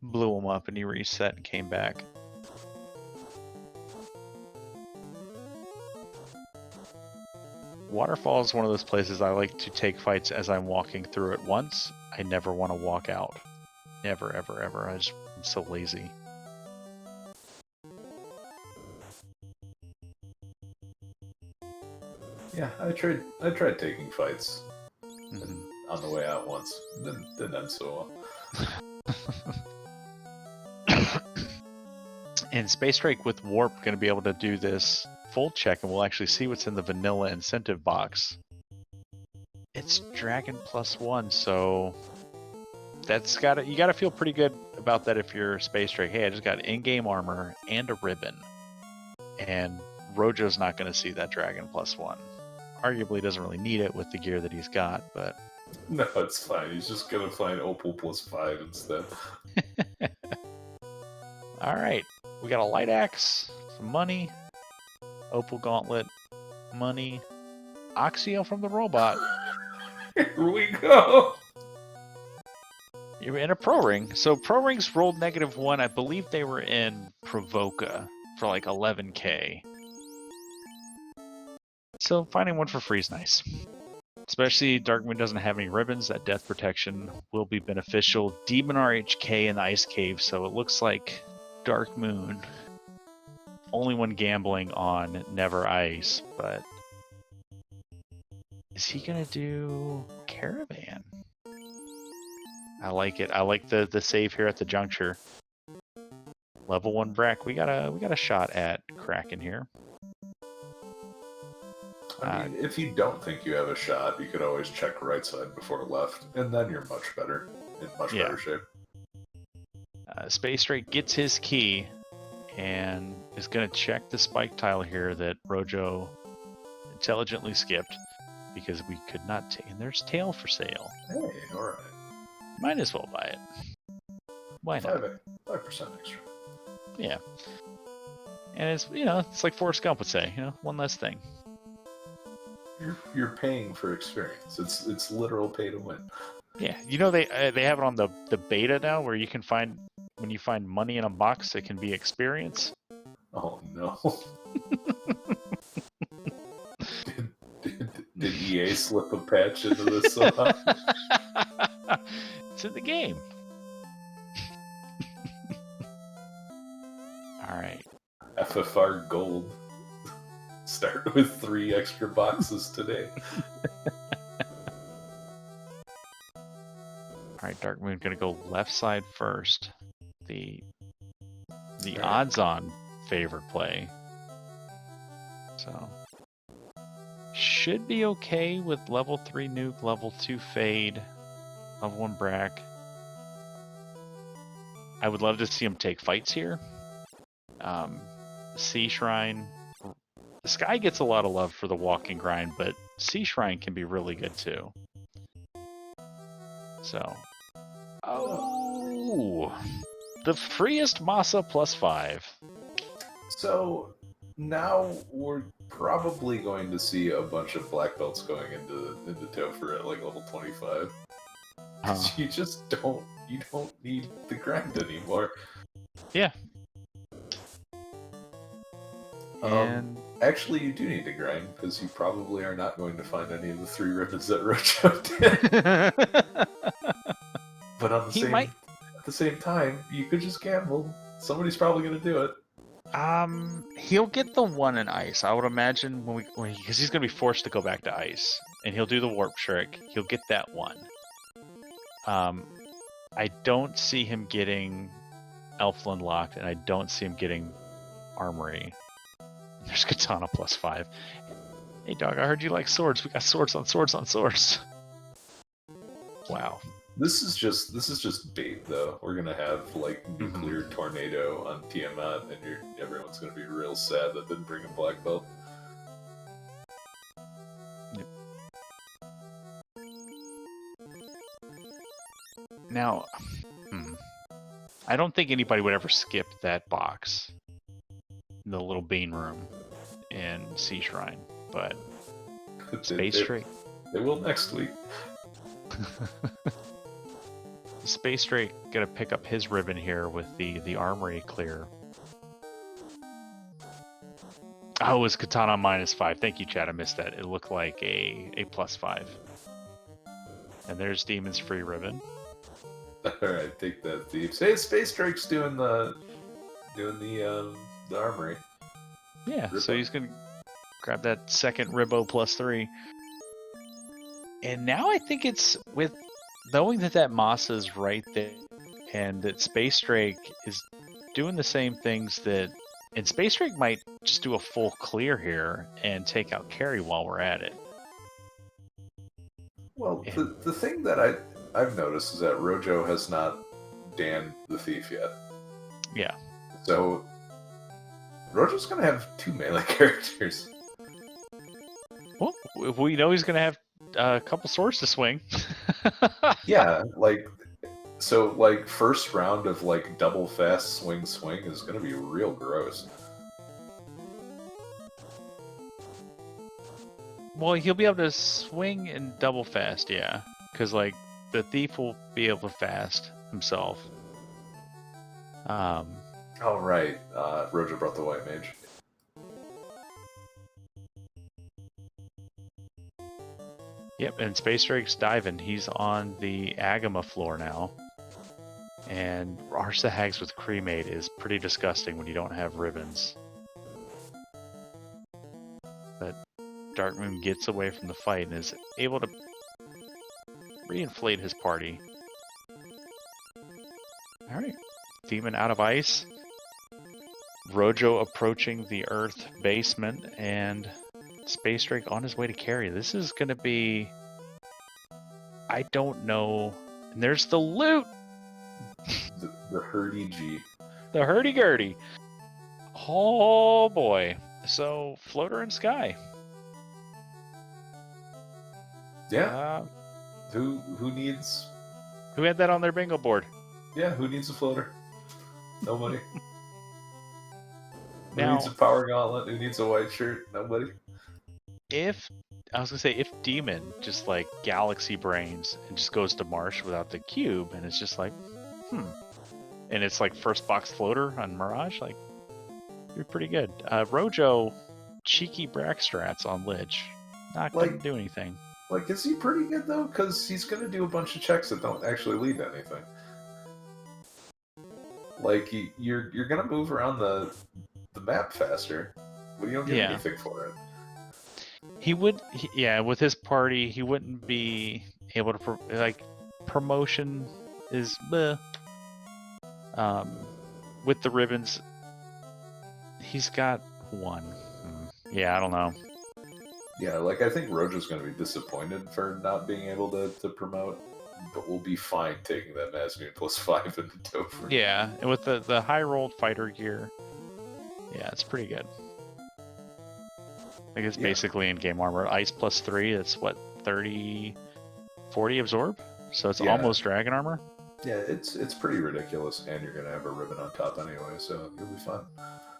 [SPEAKER 1] blew him up and he reset and came back. Waterfall is one of those places I like to take fights as I'm walking through it once. I never want to walk out. Never, ever, ever. I'm so lazy.
[SPEAKER 2] Yeah, I tried taking fights on the way out once. Didn't end so well.
[SPEAKER 1] And Space Strike with Warp going to be able to do this full check, and we'll actually see what's in the vanilla incentive box. It's Dragon +1, so that's you gotta feel pretty good about that if you're Space Strike. Hey, I just got in-game armor and a ribbon, and Rojo's not going to see that Dragon +1. Arguably doesn't really need it with the gear that he's got, but
[SPEAKER 2] no, it's fine. He's just gonna find Opal +5 instead.
[SPEAKER 1] All right, we got a light axe, some money, Opal Gauntlet, money, Oxio from the robot.
[SPEAKER 2] Here we go.
[SPEAKER 1] You're in a pro ring. So pro rings rolled -1. I believe they were in Provoca for like 11k. So finding one for free is nice. Especially Darkmoon doesn't have any ribbons. That death protection will be beneficial. Demon RHK in the Ice Cave. So it looks like Darkmoon, only one gambling on Never Ice, but is he gonna do Caravan? I like it. I like the save here at the juncture. Level 1 Brack. We got a shot at Kraken here.
[SPEAKER 2] I mean, if you don't think you have a shot, you could always check right side before left, and then you're much better, in much better shape.
[SPEAKER 1] Space Strike gets his key and is going to check the spike tile here that Rojo intelligently skipped because we could not take. And there's tail for sale.
[SPEAKER 2] Hey, alright.
[SPEAKER 1] Might as well buy it. Why not?
[SPEAKER 2] 5% extra.
[SPEAKER 1] Yeah. And it's, it's like Forrest Gump would say, one less thing.
[SPEAKER 2] You're paying for experience. It's literal pay to win.
[SPEAKER 1] Yeah, they have it on the beta now where you can find, when you find money in a box, it can be experience.
[SPEAKER 2] Oh no. Did EA slip a patch into this?
[SPEAKER 1] It's in the game. Alright.
[SPEAKER 2] FFR Gold. Start with 3 extra boxes today.
[SPEAKER 1] Alright, Darkmoon gonna go left side first. The odds-on favorite play. So should be okay with level 3 nuke, level 2 fade, level 1 Brack. I would love to see him take fights here. Sea Shrine. The Sky gets a lot of love for the walking grind, but Sea Shrine can be really good too. So, the freest Masa +5.
[SPEAKER 2] So now we're probably going to see a bunch of black belts going into Topher at like level 25. Because you just don't need the grind anymore.
[SPEAKER 1] Yeah.
[SPEAKER 2] Actually, you do need to grind, because you probably are not going to find any of the 3 ribbons that Rojo did. But at the same time, you could just gamble. Somebody's probably going to do it.
[SPEAKER 1] He'll get the 1 in ice. I would imagine because he's going to be forced to go back to ice, and he'll do the warp trick. He'll get that 1. I don't see him getting Elfland locked, and I don't see him getting Armory. There's Katana +5. Hey dog, I heard you like swords. We got swords on swords on swords. Wow.
[SPEAKER 2] This is just bait though. We're gonna have like nuclear tornado on Tiamat, and everyone's gonna be real sad that didn't bring a black belt.
[SPEAKER 1] Yep. Now, I don't think anybody would ever skip that box, the little bean room in Sea Shrine, but Space Drake.
[SPEAKER 2] They will next week.
[SPEAKER 1] Space Drake gonna pick up his ribbon here with the armory clear. Oh, it was Katana -5. Thank you, Chad. I missed that. It looked like a +5. And there's Demon's free ribbon.
[SPEAKER 2] Alright, take that, Thieves. Hey, Space Drake's doing the armory.
[SPEAKER 1] Yeah,
[SPEAKER 2] Ribbo.
[SPEAKER 1] So he's gonna grab that second Ribbo +3. And now I think it's with knowing that Masa's right there and that Space Drake is doing the same things that, and Space Drake might just do a full clear here and take out Carry while we're at it.
[SPEAKER 2] Well, the thing that I've noticed is that Rojo has not danned the Thief yet.
[SPEAKER 1] Yeah.
[SPEAKER 2] So Rojo's gonna have 2 melee characters.
[SPEAKER 1] Well, we know he's gonna have a couple swords to swing.
[SPEAKER 2] Yeah, first round of double fast swing is gonna be real gross.
[SPEAKER 1] Well, he'll be able to swing and double fast, yeah. Because, the thief will be able to fast himself.
[SPEAKER 2] Oh, right. Rojo brought the White Mage.
[SPEAKER 1] Yep, and Space Drake's diving. He's on the Agama floor now. And Arch the Hags with Cremate is pretty disgusting when you don't have ribbons. But Darkmoon gets away from the fight and is able to reinflate his party. Alright, Demon out of ice. Rojo approaching the Earth basement, and Space Drake on his way to carry. This is going to be... I don't know. And there's the loot!
[SPEAKER 2] The hurdy-G.
[SPEAKER 1] The hurdy-gurdy. Oh boy. So, Floater and Sky.
[SPEAKER 2] Yeah. Who needs...
[SPEAKER 1] Who had that on their bingo board?
[SPEAKER 2] Yeah, who needs a floater? Nobody. Who
[SPEAKER 1] Now,
[SPEAKER 2] needs a power gauntlet? Who needs a white shirt? Nobody.
[SPEAKER 1] if Demon just galaxy brains and just goes to Marsh without the cube, and it's just and it's first box floater on Mirage, you're pretty good. Rojo, cheeky Brackstrats on Lich, not gonna do anything.
[SPEAKER 2] Is he pretty good though? Because he's gonna do a bunch of checks that don't actually lead to anything. You're gonna move around the map faster, but you don't get anything for it.
[SPEAKER 1] With his party, he wouldn't be able to promotion is bleh. With the ribbons, he's got 1. Yeah, I don't know.
[SPEAKER 2] Yeah, I think Rojo's going to be disappointed for not being able to promote, but we'll be fine taking that Mazmoon +5 in the Topher.
[SPEAKER 1] Yeah, and with the high rolled fighter gear, yeah, it's pretty good. It's basically in game armor. Ice +3, that's what, 30, 40 absorb? So it's almost dragon armor?
[SPEAKER 2] Yeah, it's pretty ridiculous, and you're going to have a ribbon on top anyway, so you'll be fine.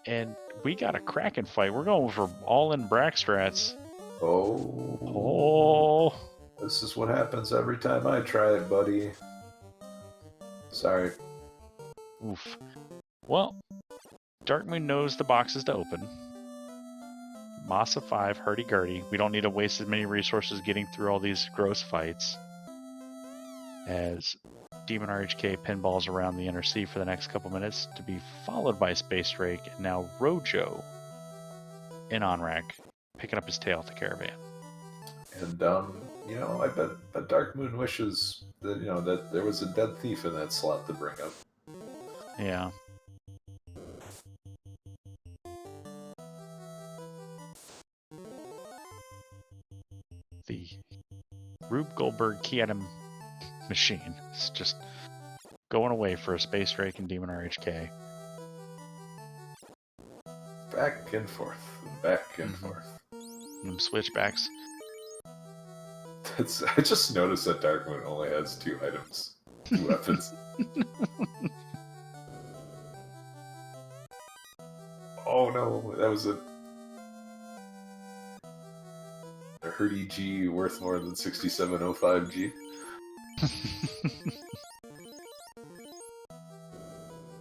[SPEAKER 1] And we got a Kraken fight. We're going for all-in Brackstrats.
[SPEAKER 2] Oh. This is what happens every time I try it, buddy. Sorry.
[SPEAKER 1] Oof. Well, Darkmoon knows the boxes to open. Masa 5, hurdy-gurdy. We don't need to waste as many resources getting through all these gross fights. As Demon RHK pinballs around the inner sea for the next couple minutes, to be followed by Space Drake, and now Rojo in on-rack, picking up his tail at the caravan.
[SPEAKER 2] And, I bet Darkmoon wishes that, that there was a dead thief in that slot to bring up.
[SPEAKER 1] Yeah. The Rube Goldberg key item machine is just going away for a Space Drake and Demon RHK.
[SPEAKER 2] Back and forth, back and forth.
[SPEAKER 1] And switchbacks.
[SPEAKER 2] I just noticed that Darkmoon only has 2 items. weapons. Oh no, that was a Herdy G worth more than 6705 G.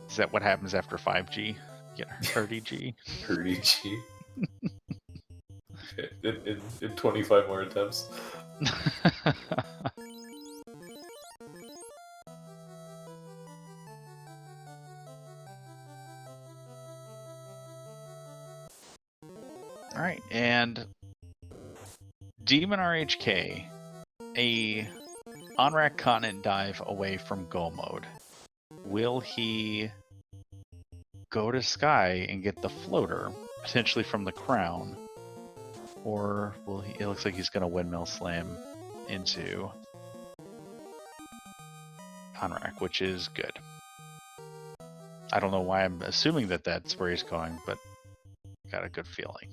[SPEAKER 1] Is that what happens after 5G? You get Herdy G.
[SPEAKER 2] Herdy G. in 25 more attempts.
[SPEAKER 1] All right, and Demon RHK, a on-rack continent dive away from go mode. Will he go to Sky and get the floater, potentially from the crown? Or will he? It looks like he's going to windmill slam into on-rack, which is good. I don't know why I'm assuming that that's where he's going, but got a good feeling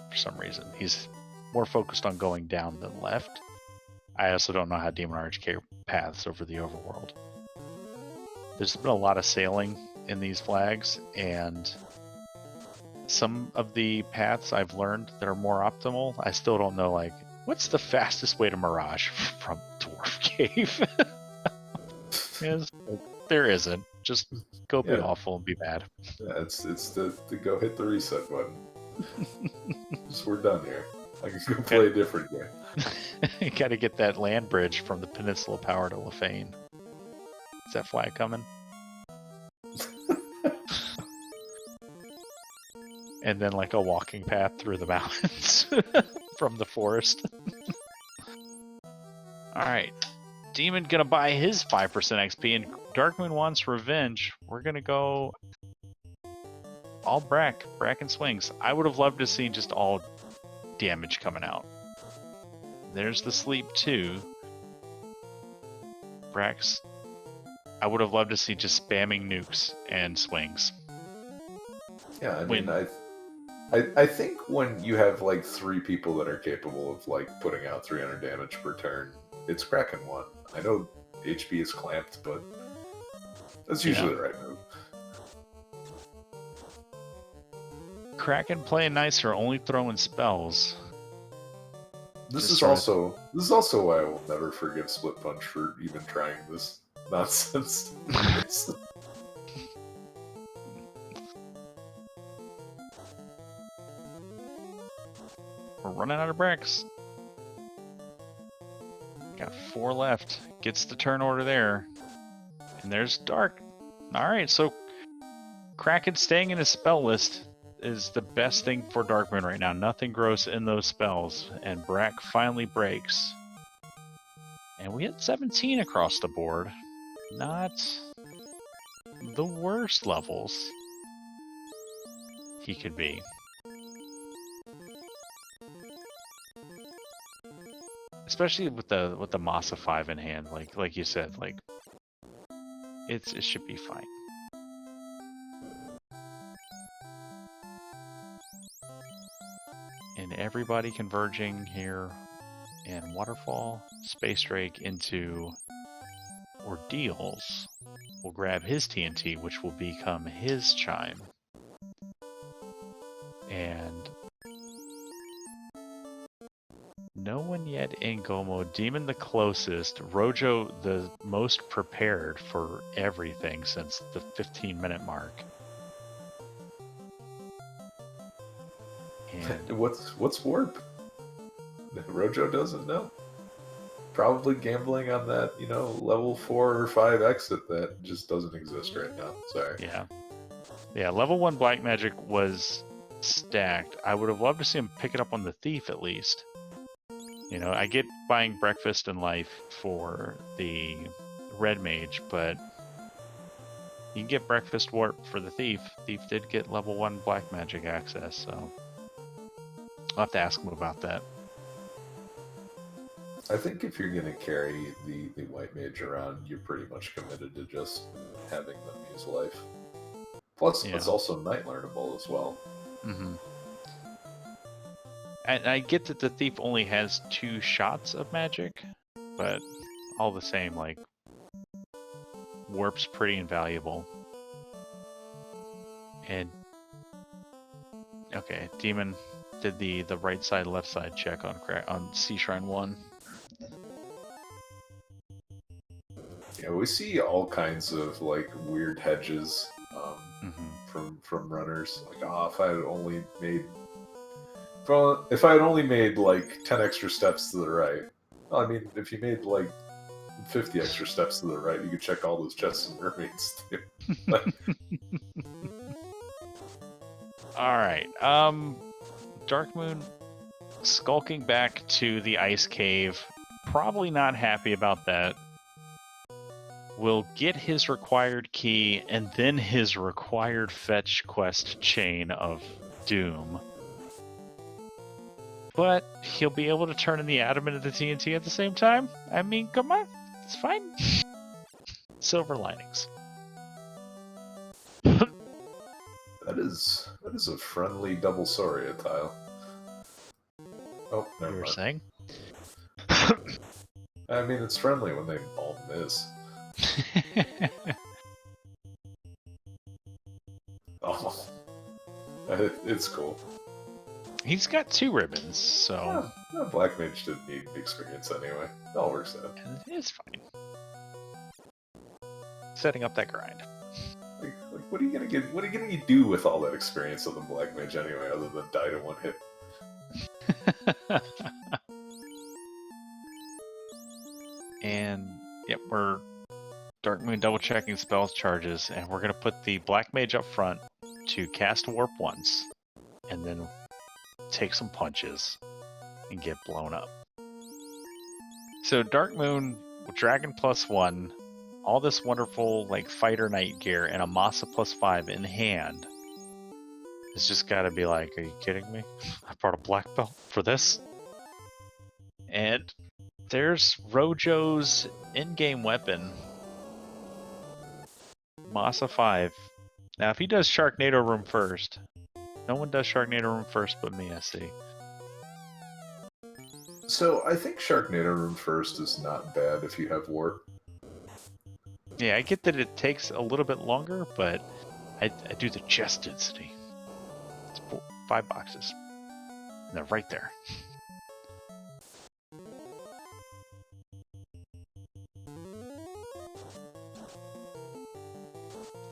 [SPEAKER 1] for some reason. He's more focused on going down than left. I also don't know how Demon RHK paths over the overworld. There's been a lot of sailing in these flags, and some of the paths I've learned that are more optimal, I still don't know, like, what's the fastest way to Mirage from Dwarf Cave? There isn't. Just go be awful and be bad.
[SPEAKER 2] Yeah, it's the go hit the reset button. Just we're done here. I can go play a different game.
[SPEAKER 1] You gotta get that land bridge from the Peninsula Power to Lefane. Is that flag coming? And then like a walking path through the mountains from the forest. Alright. Demon gonna buy his 5% XP, and Darkmoon wants revenge. We're gonna go all Brack and swings. I would have loved to see just all damage coming out. There's the sleep too. Brack's. I would have loved to see just spamming nukes and swings.
[SPEAKER 2] Yeah, I mean, I think when you have like 3 people that are capable of like putting out 300 damage per turn, it's Kraken 1. I know HP is clamped, but that's usually the right move.
[SPEAKER 1] Kraken playing nicer, only throwing spells.
[SPEAKER 2] This is also why I will never forgive Split Punch for even trying this nonsense.
[SPEAKER 1] We're running out of bricks. Got 4 left. Gets the turn order there. And there's Dark. Alright, so Kraken staying in his spell list is the best thing for Darkmoon right now. Nothing gross in those spells. And Brack finally breaks. And we hit 17 across the board. Not the worst levels he could be. Especially with the Masa 5 in hand, like you said, like it should be fine. And everybody converging here, and Waterfall, Space Drake into Ordeals will grab his TNT, which will become his Chime. And no one yet in Go mode. Demon the closest. Rojo the most prepared for everything since the 15-minute mark. And
[SPEAKER 2] what's warp? Rojo doesn't know. Probably gambling on that, level 4 or 5 exit that just doesn't exist right now. Sorry.
[SPEAKER 1] Yeah, level 1 black magic was stacked. I would have loved to see him pick it up on the thief at least. I get buying breakfast and life for the red mage, but you can get breakfast warp for the thief. Thief did get level 1 black magic access, so I'll have to ask him about that.
[SPEAKER 2] I think if you're going to carry the white mage around, you're pretty much committed to just having them use life. Plus, it's also night learnable as well.
[SPEAKER 1] Mm-hmm. And I get that the thief only has 2 shots of magic, but all the same, like, Warp's pretty invaluable. And okay, Demon did the right side, left side check on Sea Shrine 1.
[SPEAKER 2] Yeah, we see all kinds of like weird hedges from runners. Like, if I had only made, if I had only made like 10 extra steps to the right. Well, I mean, if you made like 50 extra steps to the right, you could check all those chests and mermaids too.
[SPEAKER 1] All right. Dark Moon skulking back to the ice cave. Probably not happy about that. Will get his required key and then his required fetch quest chain of doom. But he'll be able to turn in the atom into the TNT at the same time? I mean, come on. It's fine. Silver linings.
[SPEAKER 2] That is a friendly double Soria tile. Oh, never
[SPEAKER 1] You were
[SPEAKER 2] mind.
[SPEAKER 1] saying?
[SPEAKER 2] I mean, it's friendly when they all miss. Oh, it's cool.
[SPEAKER 1] He's got 2 ribbons, so...
[SPEAKER 2] Black Mage didn't need experience anyway. It all works out.
[SPEAKER 1] It's fine. Setting up that grind.
[SPEAKER 2] Like, what are you gonna get? What are you gonna do with all that experience of the Black Mage anyway, other than die to 1 hit?
[SPEAKER 1] And yep, we're Dark Moon double checking spells charges, and we're gonna put the Black Mage up front to cast Warp once, and then take some punches and get blown up. So Dark Moon, Dragon +1, all this wonderful like fighter knight gear, and a Masa +5 in hand. It's just gotta be like, are you kidding me? I brought a black belt for this? And there's Rojo's in-game weapon, Masa 5. Now, if he does Sharknado Room first, no one does Sharknado Room first but me, I see.
[SPEAKER 2] So I think Sharknado Room first is not bad if you have Warp.
[SPEAKER 1] Yeah, I get that it takes a little bit longer, but I do the chest density. It's 5 boxes. And they're right there.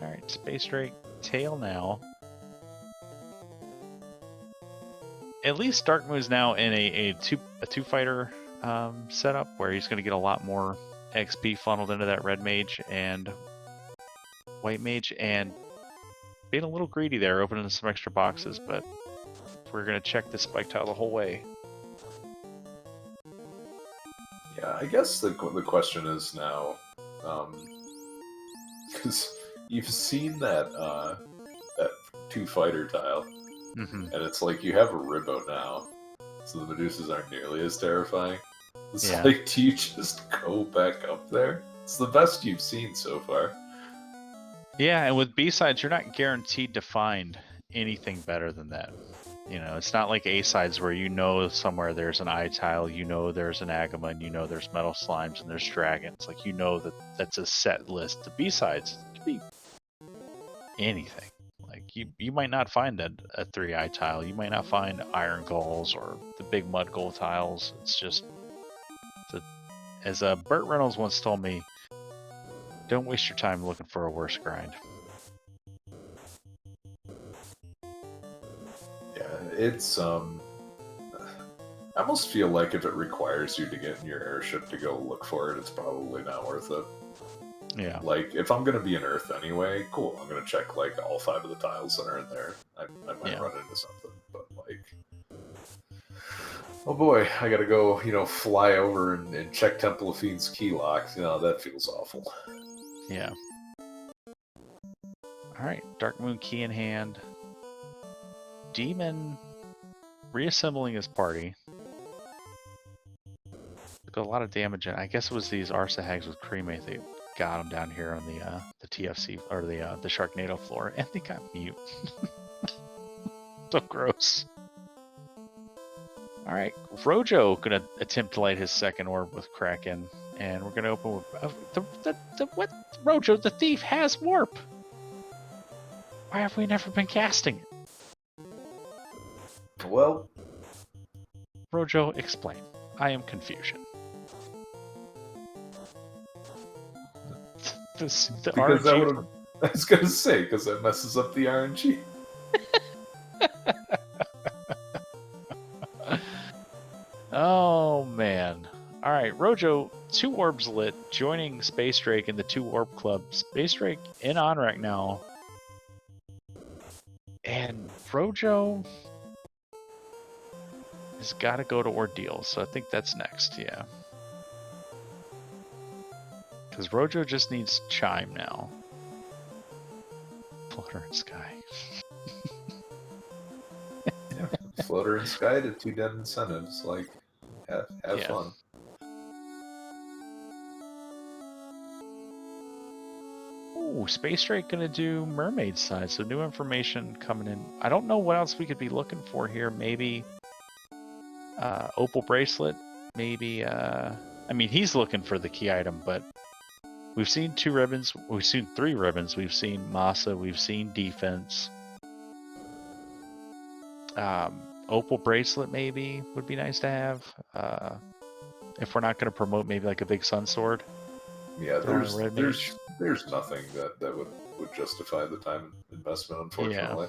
[SPEAKER 1] Alright, Space Drake, tail now. At least Dark Moon is now in a two fighter setup where he's going to get a lot more XP funneled into that red mage and white mage, and being a little greedy there, opening some extra boxes, but we're going to check this spike tile the whole way.
[SPEAKER 2] Yeah, I guess the question is now, because you've seen that 2 fighter tile, and it's like you have a Ribbo now, so the Medusas aren't nearly as terrifying. It's like, do you just go back up there? It's the best you've seen so far.
[SPEAKER 1] Yeah, and with B-sides, you're not guaranteed to find anything better than that. You know, it's not like A-sides where you know somewhere there's an I-tile, you know there's an Agama, and you know there's metal slimes and there's dragons. Like, you know that that's a set list. The B-sides could be anything. Like, you might not find a 3 I-tile, you might not find iron gulls or the big mud gold tiles. It's just... As Burt Reynolds once told me, don't waste your time looking for a worse grind.
[SPEAKER 2] Yeah, it's I almost feel like if it requires you to get in your airship to go look for it, it's probably not worth it.
[SPEAKER 1] Yeah.
[SPEAKER 2] Like, if I'm gonna be in Earth anyway, cool, I'm gonna check like all 5 of the tiles that are in there. I might run into something, but like, oh boy, I gotta go, fly over and check Temple of Fiend's key lock. That feels awful.
[SPEAKER 1] Yeah. Alright, Dark Moon key in hand. Demon reassembling his party. Took a lot of damage, and I guess it was these Arsa Hags with cremate that got him down here on the TFC, or the Sharknado floor, and they got mute. So gross. Alright, Rojo gonna attempt to light his second orb with Kraken, And we're gonna open with what? Rojo, the thief has warp. Why have we never been casting it?
[SPEAKER 2] Well,
[SPEAKER 1] Rojo, explain. I am confusion. The
[SPEAKER 2] because that
[SPEAKER 1] RNG
[SPEAKER 2] would I was gonna say, because that messes up the RNG.
[SPEAKER 1] Oh man. Alright, Rojo, 2 orbs lit, joining Space Drake in the 2 orb club. Space Drake in on right now. And Rojo has got to go to Ordeal, so I think that's next, yeah. Because Rojo just needs Chime now. Flutter and Sky.
[SPEAKER 2] Yeah, Floater and Sky to 2 dead incentives. Like, have fun.
[SPEAKER 1] Ooh, Space Drake gonna do Mermaid side, so new information coming in. I don't know what else we could be looking for here. Maybe Opal Bracelet. Maybe I mean, he's looking for the key item, but we've seen 2 ribbons. We've seen 3 ribbons. We've seen Masa. We've seen defense. Opal Bracelet maybe would be nice to have. If we're not going to promote maybe like a big Sun Sword.
[SPEAKER 2] Yeah, there's nothing that would justify the time investment, unfortunately.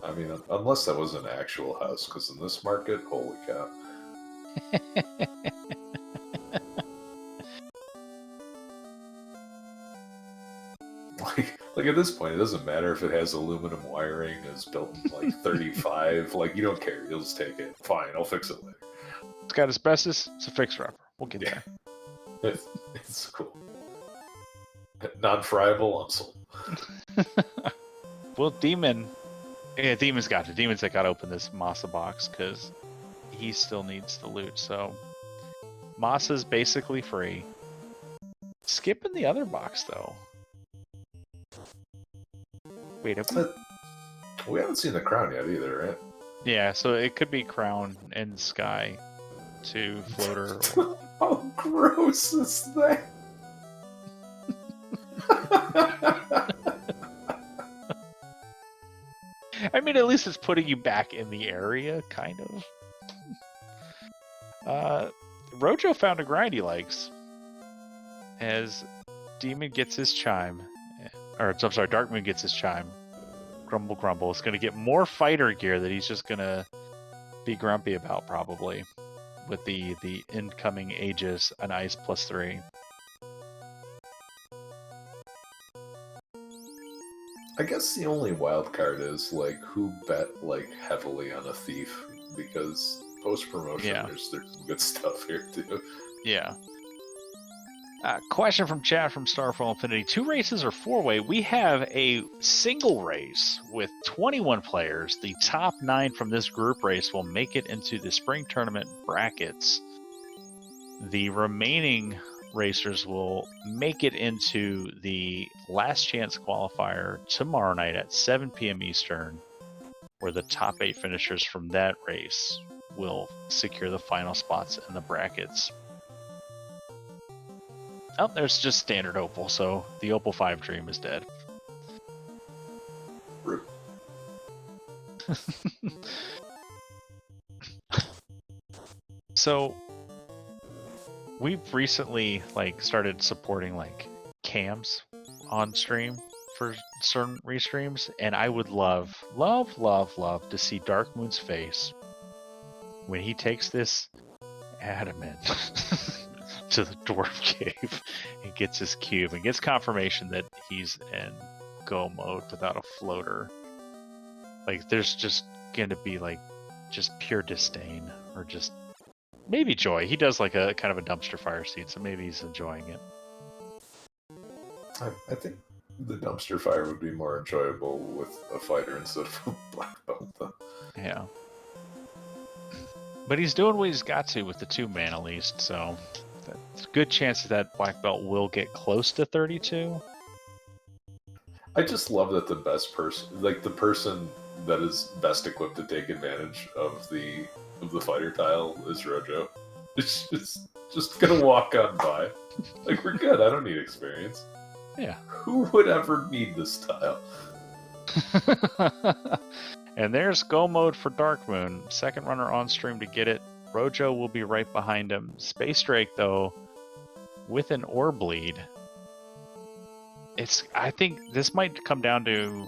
[SPEAKER 2] Yeah. I mean, unless that was an actual house, because in this market, holy cow. Like at this point, it doesn't matter if it has aluminum wiring, is built in like 35. Like, you don't care. You'll just take it. Fine, I'll fix it later.
[SPEAKER 1] It's got asbestos. It's a fixer-upper. We'll get there.
[SPEAKER 2] It's cool. Non-friable, I'm sold.
[SPEAKER 1] Well, Demon. Yeah, Demon's got it. Demon's got to open this Masa box because he still needs the loot. So Masa's basically free. Skipping the other box though. Wait,
[SPEAKER 2] we haven't seen the crown yet either, right?
[SPEAKER 1] Yeah, so it could be Crown and Sky to Floater.
[SPEAKER 2] How gross is that?
[SPEAKER 1] I mean, at least it's putting you back in the area, kind of. Rojo found a grind he likes. As Demon gets his Chime. Or, I'm sorry, Darkmoon gets his Chime. Grumble, grumble. It's going to get more fighter gear that he's just going to be grumpy about, probably. With the incoming Aegis and Ice +3.
[SPEAKER 2] I guess the only wild card is like who bet like heavily on a thief, because post promotion there's some good stuff here too.
[SPEAKER 1] Yeah. Question from chat from Starfall Infinity: 2 races or 4-way? We have a single race with 21 players. The top 9 from this group race will make it into the spring tournament brackets. The remaining racers will make it into the last chance qualifier tomorrow night at 7 p.m. Eastern, where the top 8 finishers from that race will secure the final spots in the brackets. Oh, there's just standard Opal, so the Opal 5 dream is dead.
[SPEAKER 2] Rip.
[SPEAKER 1] So we've recently started supporting cams on stream for certain restreams, and I would love to see Darkmoon's face when he takes this adamant to the dwarf cave and gets his cube and gets confirmation that he's in go mode without a floater. There's just gonna be just pure disdain, or just maybe joy. He does a kind of a dumpster fire scene, so maybe he's enjoying it.
[SPEAKER 2] I think the dumpster fire would be more enjoyable with a fighter instead of a black belt, though.
[SPEAKER 1] Yeah. But he's doing what he's got to with the 2 man at least, so there's a good chance that black belt will get close to 32.
[SPEAKER 2] I just love that the best person, the person that is best equipped to take advantage of the of the fighter tile is Rojo. It's just gonna walk on by. Like, we're good, I don't need experience.
[SPEAKER 1] Yeah.
[SPEAKER 2] Who would ever need this tile?
[SPEAKER 1] And there's go mode for Dark Moon. Second runner on stream to get it. Rojo will be right behind him. Space Drake, though, with an ore bleed. I think this might come down to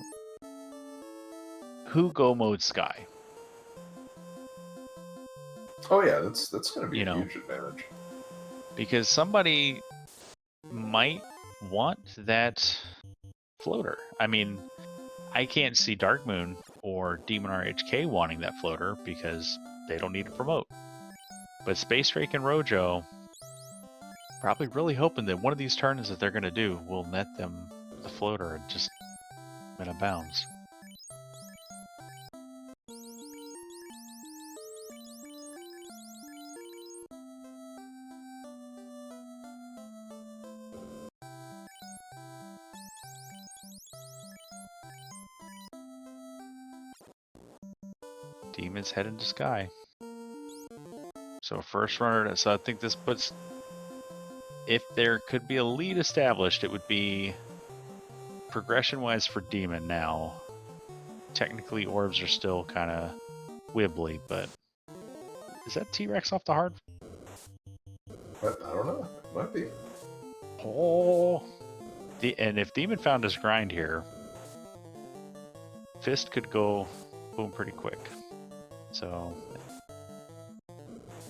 [SPEAKER 1] who go mode Sky.
[SPEAKER 2] Oh yeah, that's gonna be
[SPEAKER 1] You
[SPEAKER 2] a
[SPEAKER 1] know.
[SPEAKER 2] huge advantage.
[SPEAKER 1] Because somebody might want that floater. I mean, I can't see Dark Moon or Demon RHK wanting that floater because they don't need to promote. But Space Drake and Rojo probably really hoping that one of these turns that they're going to do will net them the floater and just out of bounds. Demon's heading to Sky. So first runner, so I think this puts, if there could be a lead established, it would be progression-wise for Demon now. Technically, orbs are still kind of wibbly, but is that T-Rex off the hard?
[SPEAKER 2] I don't know. It might be.
[SPEAKER 1] Oh, and if Demon found his grind here, Fist could go boom pretty quick. So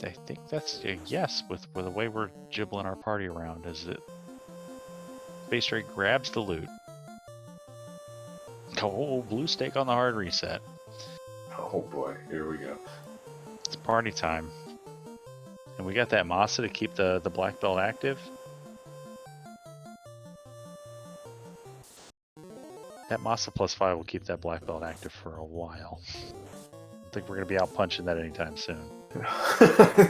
[SPEAKER 1] I think that's a yes with the way we're jibbling our party around. Is that Space Drake grabs the loot. Oh, blue stake on the hard reset.
[SPEAKER 2] Oh boy, here we go.
[SPEAKER 1] It's party time. And we got that Masa to keep the black belt active. That Masa +5 will keep that black belt active for a while. I think we're going to be out punching that anytime soon.
[SPEAKER 2] I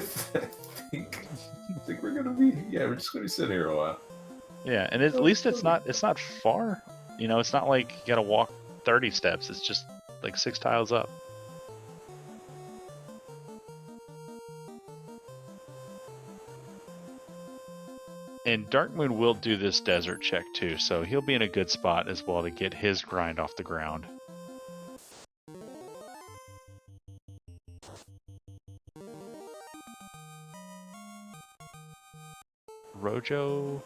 [SPEAKER 2] think we're gonna be, yeah, we're just gonna be sitting here a while.
[SPEAKER 1] Yeah, and at least it's not far. You know, it's not like you got to walk 30 steps. It's just like 6 tiles up. And Dark Moon will do this desert check too, so he'll be in a good spot as well to get his grind off the ground. Rojo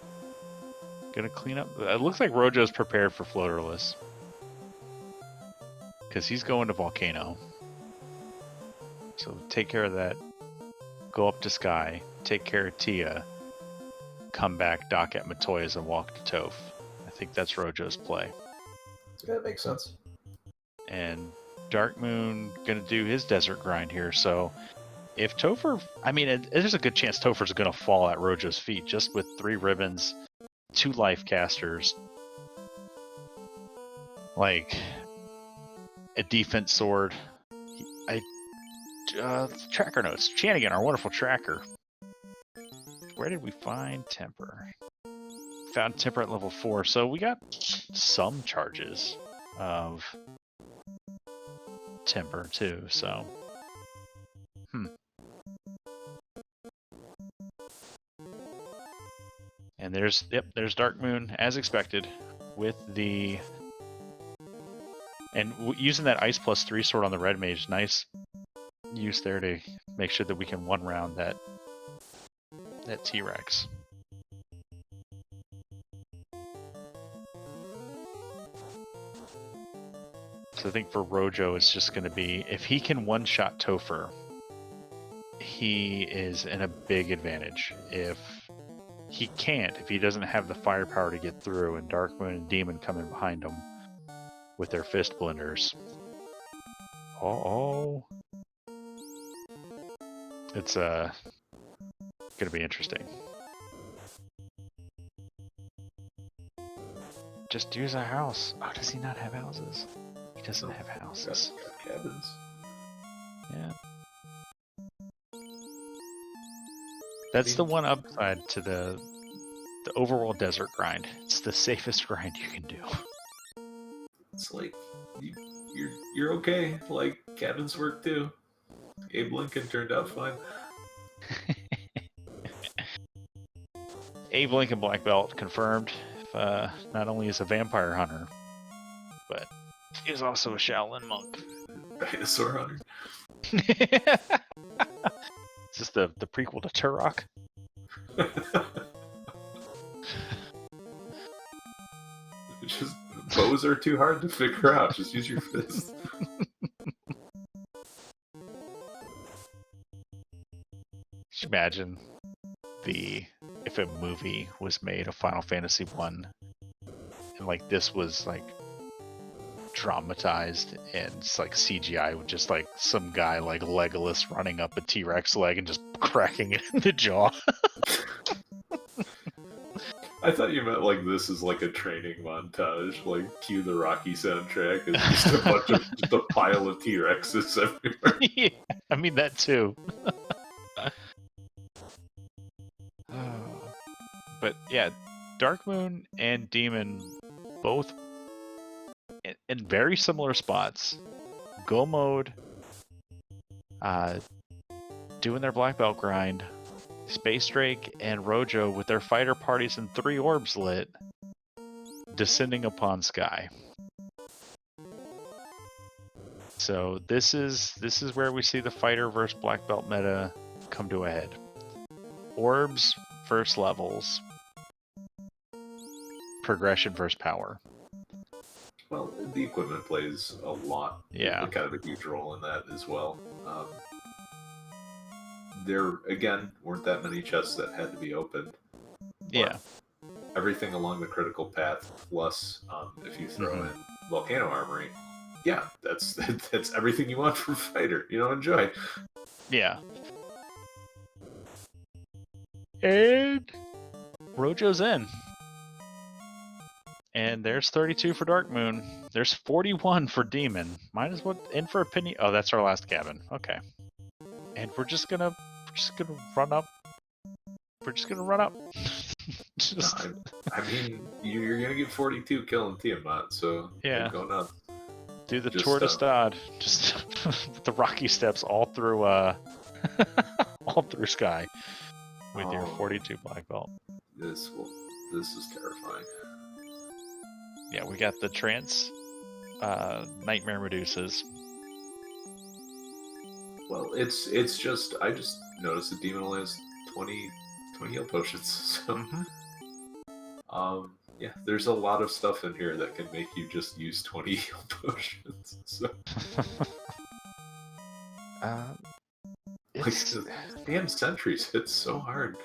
[SPEAKER 1] gonna clean up. It looks like Rojo's prepared for floaterless because he's going to Volcano. So take care of that. Go up to Sky. Take care of Tia. Come back, dock at Matoya's, and walk to Toph. I think that's Rojo's play.
[SPEAKER 2] Yeah, that makes sense.
[SPEAKER 1] And Dark Moon gonna do his desert grind here. So if Topher, I mean, there's a good chance Topher's gonna fall at Rojo's feet just with 3 ribbons, 2 life casters, like a defense sword. Tracker notes. Chanigan, our wonderful tracker. Where did we find Temper? Found Temper at level 4, so we got some charges of Temper too, so. And there's Dark Moon as expected with the, and using that Ice +3 sword on the Red Mage, nice use there to make sure that we can one round that T-Rex. So I think for Rojo it's just going to be, if he can one-shot Topher, he is in a big advantage. If he can't, if he doesn't have the firepower to get through, and Dark Moon and Demon come in behind him with their fist blenders. It's gonna be interesting. Just use a house. Oh, does he not have houses? He doesn't have houses.
[SPEAKER 2] Got cabins.
[SPEAKER 1] Yeah. That's the one upside to the overall desert grind. It's the safest grind you can do.
[SPEAKER 2] It's like you're okay. Like cabins work too. Abe Lincoln turned out fine.
[SPEAKER 1] Abe Lincoln black belt confirmed. Not only is a vampire hunter, but he is also a Shaolin monk.
[SPEAKER 2] Dinosaur hunter.
[SPEAKER 1] Is this the prequel to Turok?
[SPEAKER 2] Just bows are too hard to figure out. Just use your fist.
[SPEAKER 1] Just imagine if a movie was made of Final Fantasy 1 and like this was like dramatized and it's like CGI with just like some guy like Legolas running up a T-Rex leg and just cracking it in the jaw.
[SPEAKER 2] I thought you meant like this is like a training montage, like cue the Rocky soundtrack. It's just just a pile of T-Rexes everywhere.
[SPEAKER 1] Yeah, I mean that too. But yeah, Dark Moon and Demon both in very similar spots. Go mode, doing their black belt grind. Space Drake and Rojo with their fighter parties and 3 orbs lit, descending upon Sky. So this is where we see the fighter versus black belt meta come to a head. Orbs versus levels. Progression versus power.
[SPEAKER 2] Well, the equipment plays a lot.
[SPEAKER 1] Yeah.
[SPEAKER 2] Kind of a huge role in that as well. There, again, weren't that many chests that had to be opened.
[SPEAKER 1] Yeah.
[SPEAKER 2] Everything along the critical path, plus if you throw in Volcano Armory, yeah, that's everything you want from a fighter. Enjoy.
[SPEAKER 1] Yeah. And Rojo's in. And there's 32 for Dark Moon. There's 41 for Demon. Mine is what in for opinion. Oh, that's our last cabin. Okay. And we're just gonna run up. We're just gonna run up.
[SPEAKER 2] I mean, you're gonna get 42 killing Tiamat, so
[SPEAKER 1] yeah,
[SPEAKER 2] go nuts.
[SPEAKER 1] Do the Tour de Stade, just the Rocky steps all through all through Sky with your 42 black belt.
[SPEAKER 2] This is terrifying.
[SPEAKER 1] Yeah, we got the trance Nightmare Medusas.
[SPEAKER 2] Well, it's just I just noticed the demon only has 20 heal potions. So yeah, there's a lot of stuff in here that can make you just use 20 heal potions. So
[SPEAKER 1] it's
[SPEAKER 2] damn sentries hit so hard.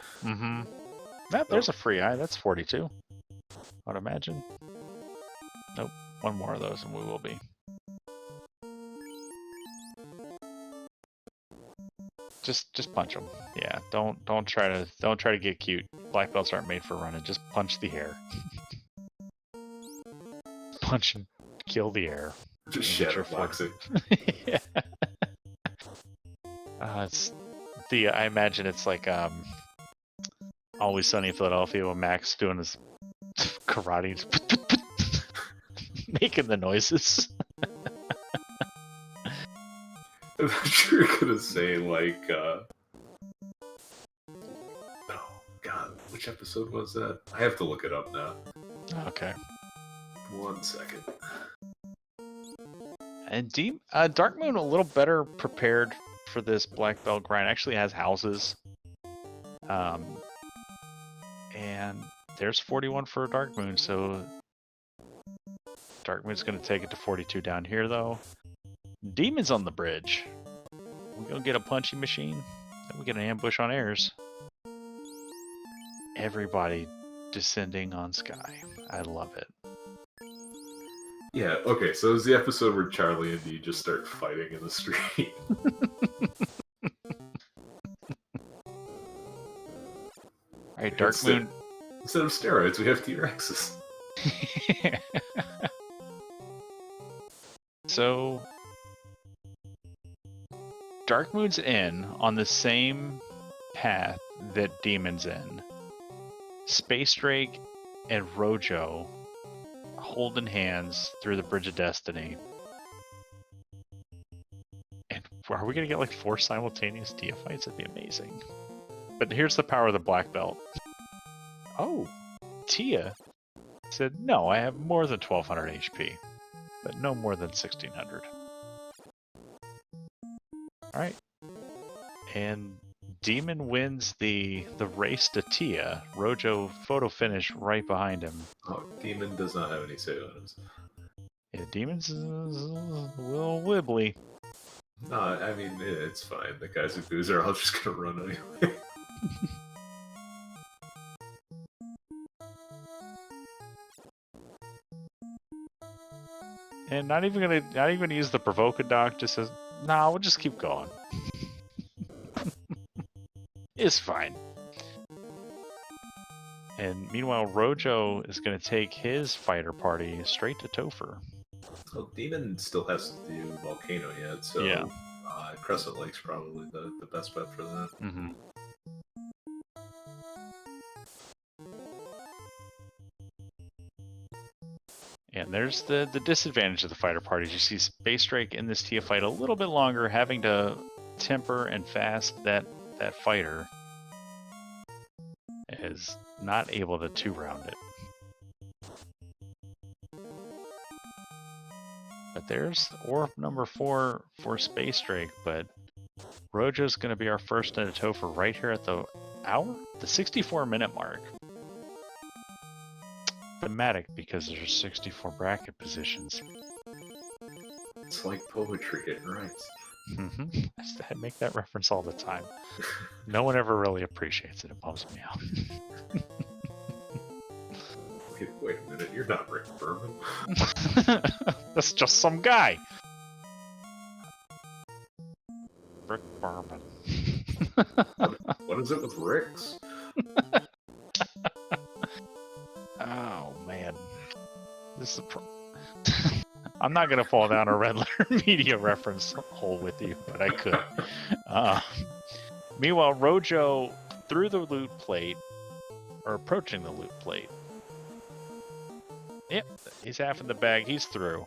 [SPEAKER 1] There's a free eye, that's 42. I'd imagine. Nope, one more of those and we will be. Just punch them. Yeah, don't try to get cute. Black belts aren't made for running. Just punch the air. Punch and kill the air.
[SPEAKER 2] Just shatter boxing.
[SPEAKER 1] Yeah. It's I imagine it's like Always Sunny in Philadelphia when Max doing his karate, making the noises.
[SPEAKER 2] I'm sure you're gonna say like, oh god, which episode was that? I have to look it up now.
[SPEAKER 1] Okay.
[SPEAKER 2] 1 second.
[SPEAKER 1] And Dark Moon a little better prepared for this black belt grind. Actually has houses. And there's 41 for Dark Moon, so Dark Moon's gonna take it to 42 down here though. Demon's on the bridge. We gonna get a punchy machine, then we get an ambush on airs. Everybody descending on Sky. I love it.
[SPEAKER 2] Yeah, okay, so it was the episode where Charlie and Dee just start fighting in the street.
[SPEAKER 1] Alright, Dark Moon.
[SPEAKER 2] Instead of steroids, we have T-Rexes.
[SPEAKER 1] So Dark Moon's in on the same path that Demon's in. Space Drake and Rojo holding hands through the Bridge of Destiny. And Are we gonna get like 4 simultaneous Tia fights? That'd be amazing. But here's the power of the black belt. Oh, Tia said, no, I have more than 1200 HP, but no more than 1600. Alright. And Demon wins the race to Tia. Rojo photo finish right behind him.
[SPEAKER 2] Oh, Demon does not have any save items.
[SPEAKER 1] Yeah, Demon's a little wibbly.
[SPEAKER 2] No, I mean, it's fine. The guys who booze are all just gonna run anyway.
[SPEAKER 1] And not even gonna use the Provocadoc, just says, nah, we'll just keep going. It's fine. And meanwhile, Rojo is gonna take his fighter party straight to Topher.
[SPEAKER 2] Well, Demon still hasn't do Volcano yet, so
[SPEAKER 1] Yeah.
[SPEAKER 2] Crescent Lake's probably the best bet for that.
[SPEAKER 1] Mm-hmm. And there's the disadvantage of the fighter parties. You see Space Drake in this Tia fight a little bit longer, having to temper and fast that fighter. Is not able to 2-round it. But there's orb number 4 for Space Drake, but Rojo's going to be our first into Topher right here at the 64-minute mark. Thematic because there's 64 bracket positions.
[SPEAKER 2] It's like poetry, it rhymes.
[SPEAKER 1] I make that reference all the time. No one ever really appreciates it. It bums me out.
[SPEAKER 2] Wait a minute, you're not Rick Berman.
[SPEAKER 1] That's just some guy. Rick Berman.
[SPEAKER 2] What is it with Ricks?
[SPEAKER 1] Oh man, this is I'm not gonna fall down a Red Letter Media reference hole with you, but I could. Meanwhile, Rojo through the loot plate, or approaching the loot plate. Yep, he's half in the bag. He's through.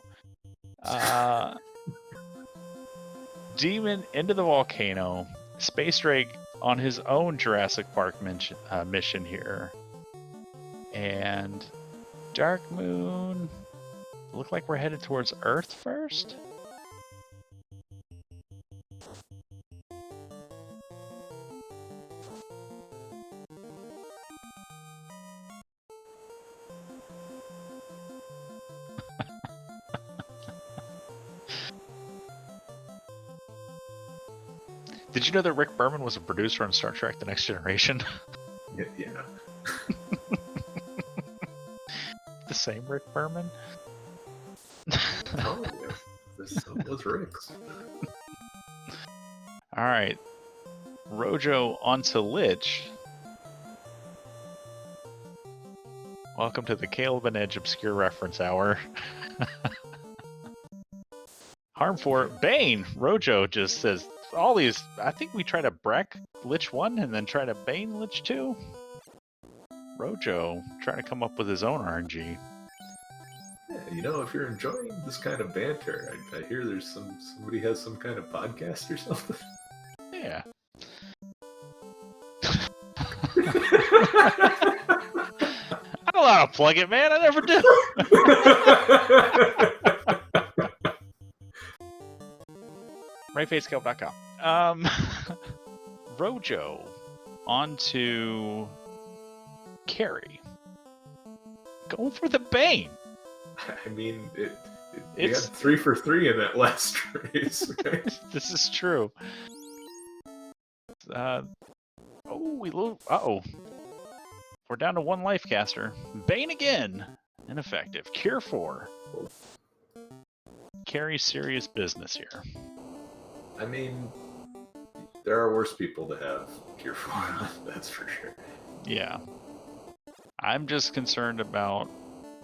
[SPEAKER 1] Demon into the volcano. Space Drake on his own Jurassic Park mission here. And Dark Moon. Look like we're headed towards Earth first? Did you know that Rick Berman was a producer on Star Trek The Next Generation?
[SPEAKER 2] Yeah.
[SPEAKER 1] The same Rick Berman?
[SPEAKER 2] Oh, yeah. This was Rick's.
[SPEAKER 1] Alright. Rojo onto Lich. Welcome to the Caleb and Edge Obscure Reference Hour. Harm for Bane! Rojo just says all these. I think we try to Breck Lich 1 and then try to Bane Lich 2. Rojo trying to come up with his own RNG.
[SPEAKER 2] Yeah, if you're enjoying this kind of banter, I hear there's somebody has some kind of podcast or something.
[SPEAKER 1] Yeah. I don't know how to plug it, man. I never do. RayFaceCaleb.com. Rojo onto Carrie. Going for the Bane.
[SPEAKER 2] I mean, we had 3 for 3 in that last race. Okay?
[SPEAKER 1] This is true. Uh-oh. We're down to 1 life caster. Bane again. Ineffective. Cure 4. Carry serious business here.
[SPEAKER 2] I mean, there are worse people to have Cure 4, that's for sure.
[SPEAKER 1] Yeah. I'm just concerned about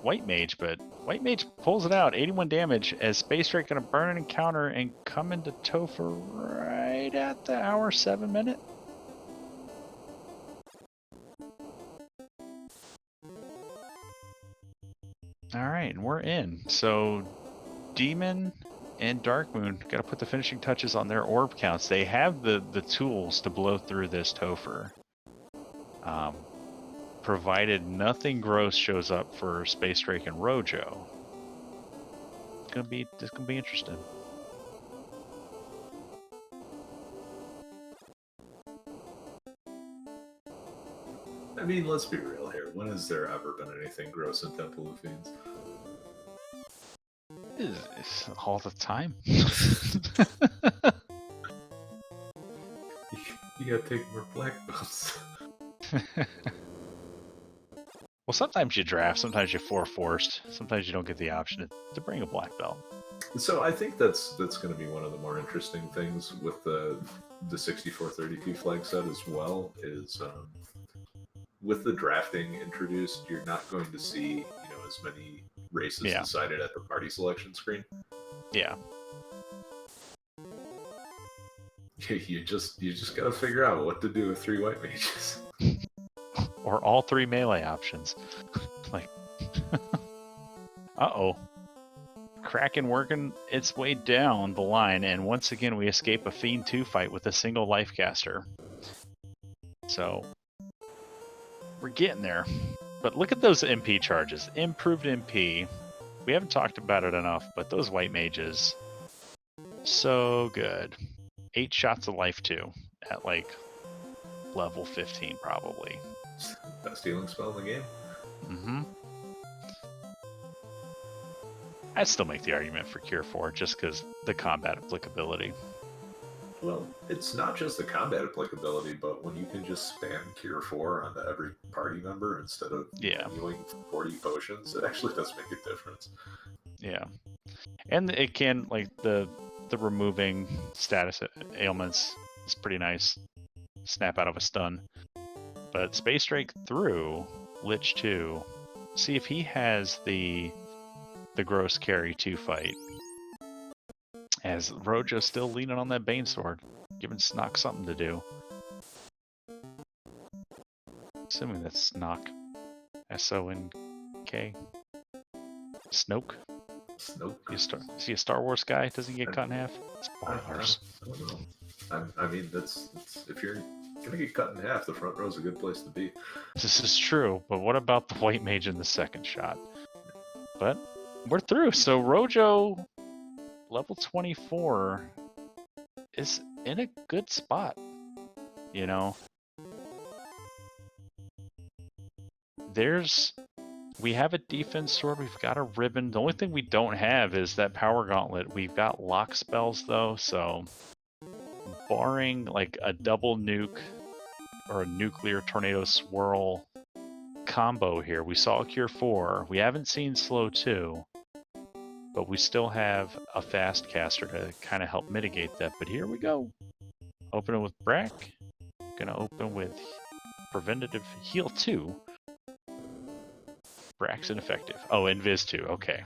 [SPEAKER 1] White Mage, but White Mage pulls it out. 81 damage as Space Drake gonna burn an encounter and come into Topher right at the hour 7 minute. Alright, and we're in. So Demon and Dark Moon got to put the finishing touches on their orb counts. They have the tools to blow through this Topher. Provided nothing gross shows up for Space Drake and Rojo. It's gonna be interesting.
[SPEAKER 2] I mean, let's be real here. When has there ever been anything gross in Temple of Fiends?
[SPEAKER 1] It's all the time.
[SPEAKER 2] You gotta take more black belts.
[SPEAKER 1] Well, sometimes you draft, sometimes you're forced, sometimes you don't get the option to bring a black belt.
[SPEAKER 2] So I think that's going to be one of the more interesting things with the 6432 flag set as well. Is with the drafting introduced, you're not going to see as many races decided at the party selection screen.
[SPEAKER 1] Yeah.
[SPEAKER 2] You just gotta figure out what to do with 3 white mages.
[SPEAKER 1] Or all 3 melee options. Like, uh-oh. Kraken working its way down the line, and once again we escape a Fiend 2 fight with a single life caster. So, we're getting there. But look at those MP charges. Improved MP. We haven't talked about it enough, but those white mages, so good. 8 shots of life too, at like level 15 probably.
[SPEAKER 2] Best healing spell in the game.
[SPEAKER 1] Mm-hmm. I'd still make the argument for Cure 4 just because the combat applicability.
[SPEAKER 2] Well, it's not just the combat applicability, but when you can just spam Cure 4 onto every party member instead of healing 40 potions, it actually does make a difference.
[SPEAKER 1] Yeah. And it can, like, the removing status ailments is pretty nice. Snap out of a stun. But Space Drake through Lich 2. See if he has the gross carry 2 fight. As Rojo's still leaning on that Bane Sword, giving Snock something to do. Assuming that's Snock. S-O-N-K. Snoke?
[SPEAKER 2] Snoke?
[SPEAKER 1] Is he a Star Wars guy? Does he get cut in half? Spoilers.
[SPEAKER 2] I don't know. I mean, that's if you're gonna get cut in half, the front row is a good place to be.
[SPEAKER 1] This is true, but what about the white mage in the second shot? But we're through, so Rojo, level 24, is in a good spot, you know? We have a defense sword, we've got a ribbon. The only thing we don't have is that power gauntlet. We've got lock spells though, so barring like a double nuke or a nuclear tornado swirl combo here, we saw a Cure 4. We haven't seen Slow 2, but we still have a fast caster to kind of help mitigate that. But here we go. Opening with Brack. Gonna open with Preventative Heal 2. Brack's ineffective. Oh, Invis 2. Okay.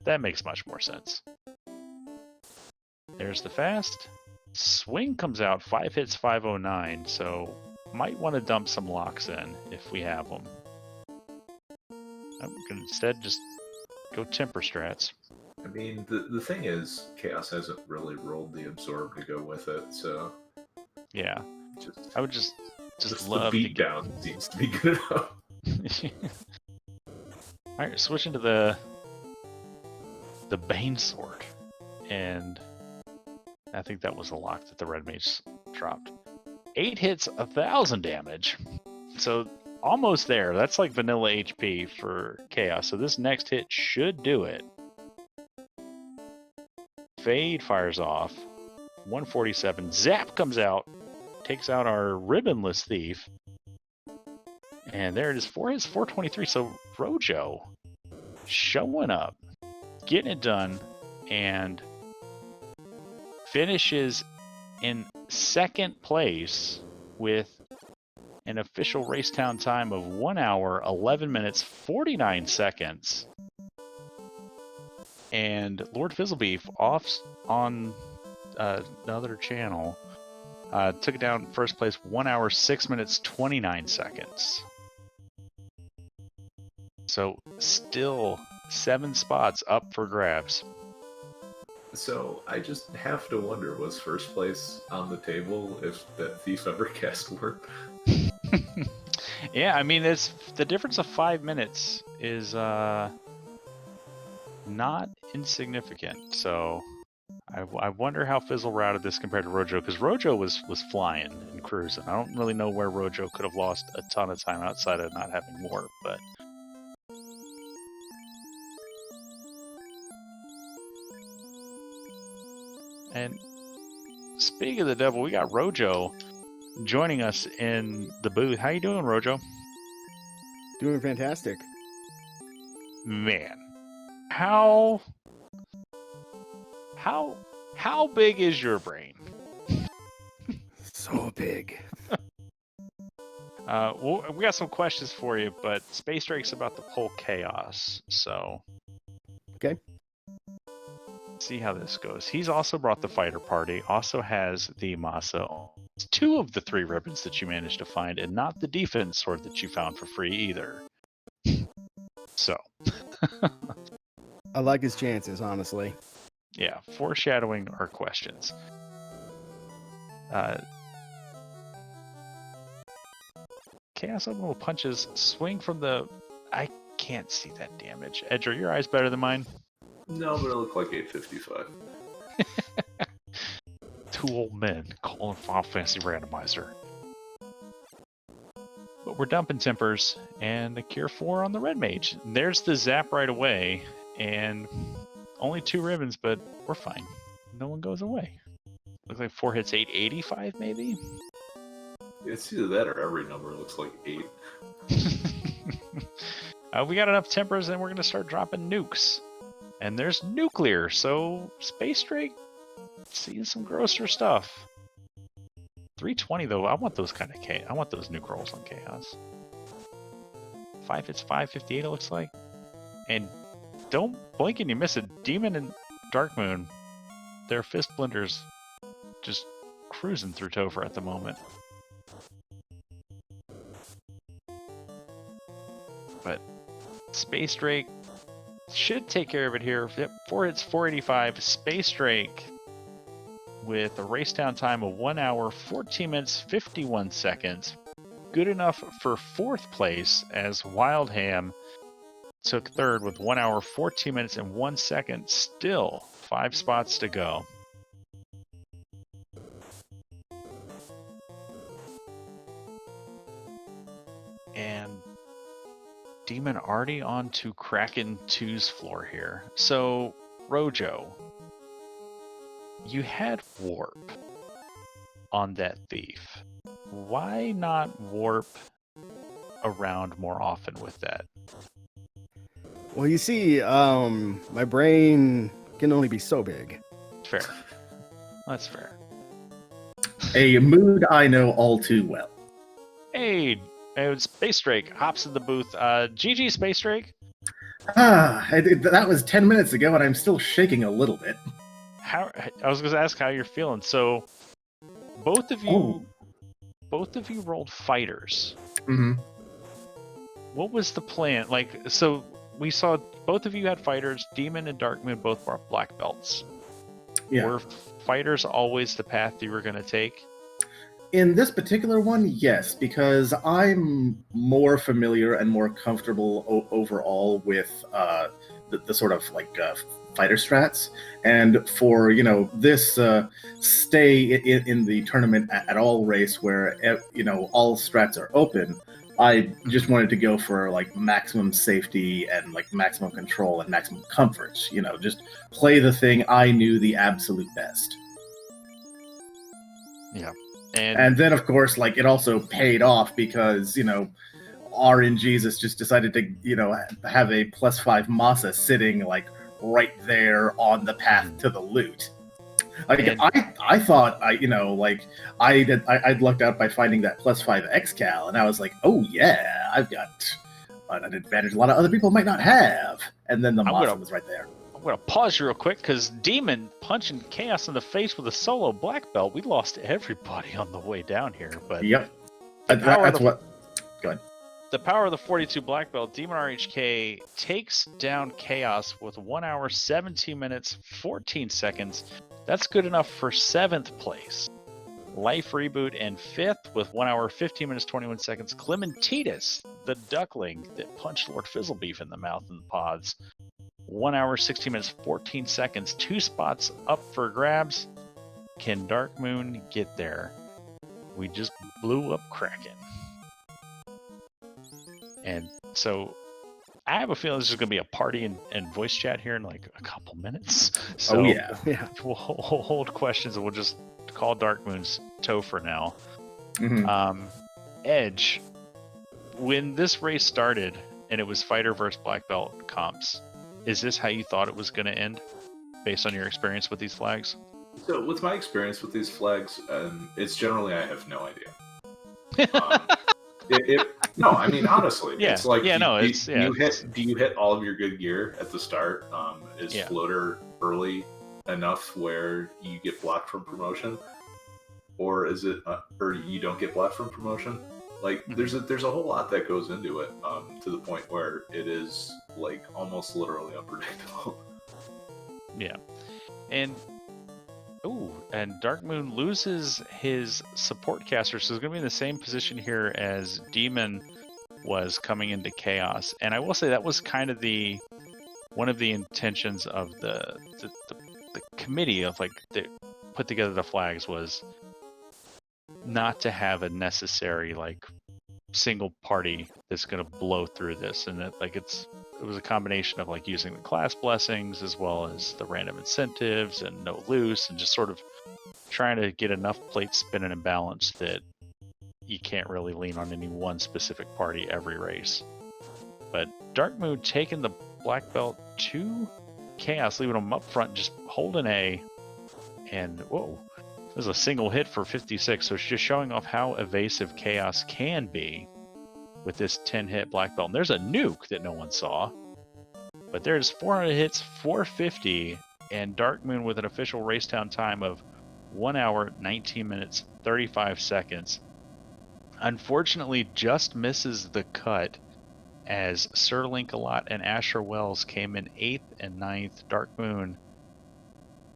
[SPEAKER 1] That makes much more sense. There's the fast. Swing comes out. 5 hits, 509. So might want to dump some locks in if we have them. I'm gonna instead just go Temper strats.
[SPEAKER 2] I mean, the thing is, Chaos hasn't really rolled the Absorb to go with it, so...
[SPEAKER 1] Yeah. I would just
[SPEAKER 2] the
[SPEAKER 1] love
[SPEAKER 2] beat down seems to be good enough.
[SPEAKER 1] Alright, switching to the Bane Sword. And I think that was a lock that the Red Mage dropped. 8 hits, 1,000 damage. So almost there. That's like vanilla HP for Chaos. So this next hit should do it. Fade fires off. 147. Zap comes out. Takes out our ribbonless thief. And there it is. 4 hits, 423. So Rojo showing up. Getting it done. And finishes in second place with an official Racetown time of 1 hour, 11 minutes, 49 seconds. And Lord Fizzlebeef off on another channel took it down first place, 1 hour, 6 minutes, 29 seconds. So still 7 spots up for grabs.
[SPEAKER 2] So I just have to wonder, was first place on the table if that thief ever cast warp?
[SPEAKER 1] Yeah, I mean, it's the difference of 5 minutes is not insignificant. So I wonder how Fizzle routed this compared to Rojo, because Rojo was flying and cruising. I don't really know where Rojo could have lost a ton of time outside of not having warp, but. And speaking of the devil, we got Rojo joining us in the booth. How you doing, Rojo?
[SPEAKER 4] Doing fantastic.
[SPEAKER 1] Man, how big is your brain?
[SPEAKER 4] So big.
[SPEAKER 1] Well, we got some questions for you, but Space Drake's about to pull chaos, so
[SPEAKER 4] Okay.
[SPEAKER 1] see how this goes. He's also brought the fighter party, also has the Masa. It's 2 of the 3 ribbons that you managed to find, and not the defense sword that you found for free either. So.
[SPEAKER 4] I like his chances, honestly.
[SPEAKER 1] Yeah, foreshadowing our questions. Chaos Elemental punches swing from the... I can't see that damage. Edge, are your eyes better than mine?
[SPEAKER 2] No, but it looked like 855.
[SPEAKER 1] 2 old men calling Final Fantasy Randomizer. But we're dumping tempers, and a Cure 4 on the Red Mage. There's the zap right away, and only 2 ribbons, but we're fine. No one goes away. Looks like 4 hits 885, maybe?
[SPEAKER 2] It's either that or every number looks like 8.
[SPEAKER 1] We got enough tempers, and we're going to start dropping nukes. And there's nuclear, so Space Drake seeing some grosser stuff. 320 though, I want those kind of chaos. I want those nuke rolls on chaos. 5 hits 558 it looks like. And don't blink and you miss it. Demon and Dark Moon, their fist blenders just cruising through Topher at the moment. But Space Drake should take care of it here. Yep, 4 hits 485. Space Drake with a race down time of 1 hour, 14 minutes, 51 seconds. Good enough for 4th place, as Wildham took 3rd with 1 hour, 14 minutes, and 1 second. Still 5 spots to go. And Demon already on to Kraken 2's floor here. So, Rojo, you had warp on that thief. Why not warp around more often with that?
[SPEAKER 4] Well, you see, my brain can only be so big.
[SPEAKER 1] Fair. That's fair.
[SPEAKER 5] A mood I know all too well.
[SPEAKER 1] Hey, Space Drake hops in the booth. GG, Space Drake.
[SPEAKER 5] That was 10 minutes ago, and I'm still shaking a little bit.
[SPEAKER 1] I was going to ask how you're feeling. So, both of you rolled fighters.
[SPEAKER 5] Mm-hmm.
[SPEAKER 1] What was the plan? Like, so we saw both of you had fighters. Demon and Dark Moon both brought black belts.
[SPEAKER 5] Yeah.
[SPEAKER 1] Were fighters always the path you were going to take?
[SPEAKER 5] In this particular one, yes, because I'm more familiar and more comfortable overall with the sort of like fighter strats, and for this stay in the tournament at all race where all strats are open, I just wanted to go for like maximum safety and like maximum control and maximum comfort. Just play the thing I knew the absolute best.
[SPEAKER 1] Yeah.
[SPEAKER 5] And then, of course, like it also paid off because, RNGesus just decided to, have a +5 Masa sitting like right there on the path to the loot. Like I thought I'd lucked out by finding that +5 Excal, and I was like, oh yeah, I've got an advantage a lot of other people might not have. And then the Masa was right there.
[SPEAKER 1] I'm going to pause you real quick because Demon punching Chaos in the face with a solo black belt. We lost everybody on the way down here. But
[SPEAKER 5] yep, that's what. Go ahead.
[SPEAKER 1] the power of the 42 black belt, Demon RHK takes down Chaos with 1 hour, 17 minutes, 14 seconds. That's good enough for 7th place. Life Reboot in 5th with 1 hour, 15 minutes, 21 seconds. Clementitas, the duckling that punched Lord Fizzlebeef in the mouth in the pods. 1 hour, 16 minutes, 14 seconds. 2 spots up for grabs. Can Dark Moon get there? We just blew up Kraken. And so I have a feeling this is going to be a party and voice chat here in like a couple minutes. So
[SPEAKER 4] yeah.
[SPEAKER 1] we'll hold questions and we'll just call Dark Moon's toe for now.
[SPEAKER 5] Mhm.
[SPEAKER 1] Edge, when this race started and it was fighter versus black belt comps, is this how you thought it was going to end based on your experience with these flags?
[SPEAKER 2] So, with my experience with these flags, it's generally I have no idea. No, I mean honestly,
[SPEAKER 1] Yeah.
[SPEAKER 2] it's like
[SPEAKER 1] Yeah, no,
[SPEAKER 2] do
[SPEAKER 1] it's- yeah,
[SPEAKER 2] you hit all of your good gear at the start? Is
[SPEAKER 1] Yeah.
[SPEAKER 2] floater early enough where you get blocked from promotion, or is it or you don't get blocked from promotion? Like there's a whole lot that goes into it, to the point where it is like almost literally unpredictable.
[SPEAKER 1] Yeah. And Dark Moon loses his support caster, so he's going to be in the same position here as Demon was coming into Chaos. And I will say that was kind of one of the intentions of the committee of like that put together the flags was not to have a necessary like single party that's going to blow through this, and that like it was a combination of like using the class blessings as well as the random incentives and no loose and just sort of trying to get enough plates spinning and balanced that you can't really lean on any one specific party every race. But Dark Moon taking the black belt to Chaos, leaving them up front, just holding A, and whoa, there's a single hit for 56, so it's just showing off how evasive Chaos can be with this 10-hit black belt. And there's a nuke that no one saw, but there's 400 hits, 450, and Dark Moon with an official Racetown time of 1 hour, 19 minutes, 35 seconds. Unfortunately, just misses the cut as Sir Link-A-Lot and Asher Wells came in 8th and 9th. Dark Moon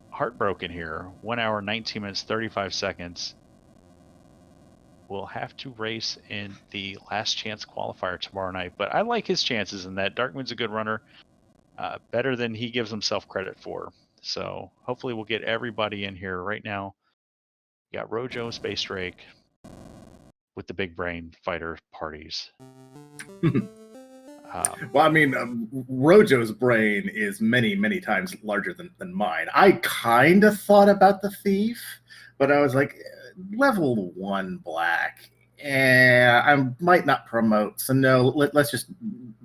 [SPEAKER 1] heartbroken here. 1 hour, 19 minutes, 35 seconds. Will have to race in the last chance qualifier tomorrow night. But I like his chances in that. Dark Moon's a good runner. Better than he gives himself credit for. So hopefully we'll get everybody in here right now. You got Rojo, Space Drake with the big brain fighter parties.
[SPEAKER 5] Well, I mean, Rojo's brain is many, many times larger than mine. I kind of thought about the thief, but I was like, level 1 black. I might not promote, so no, let's just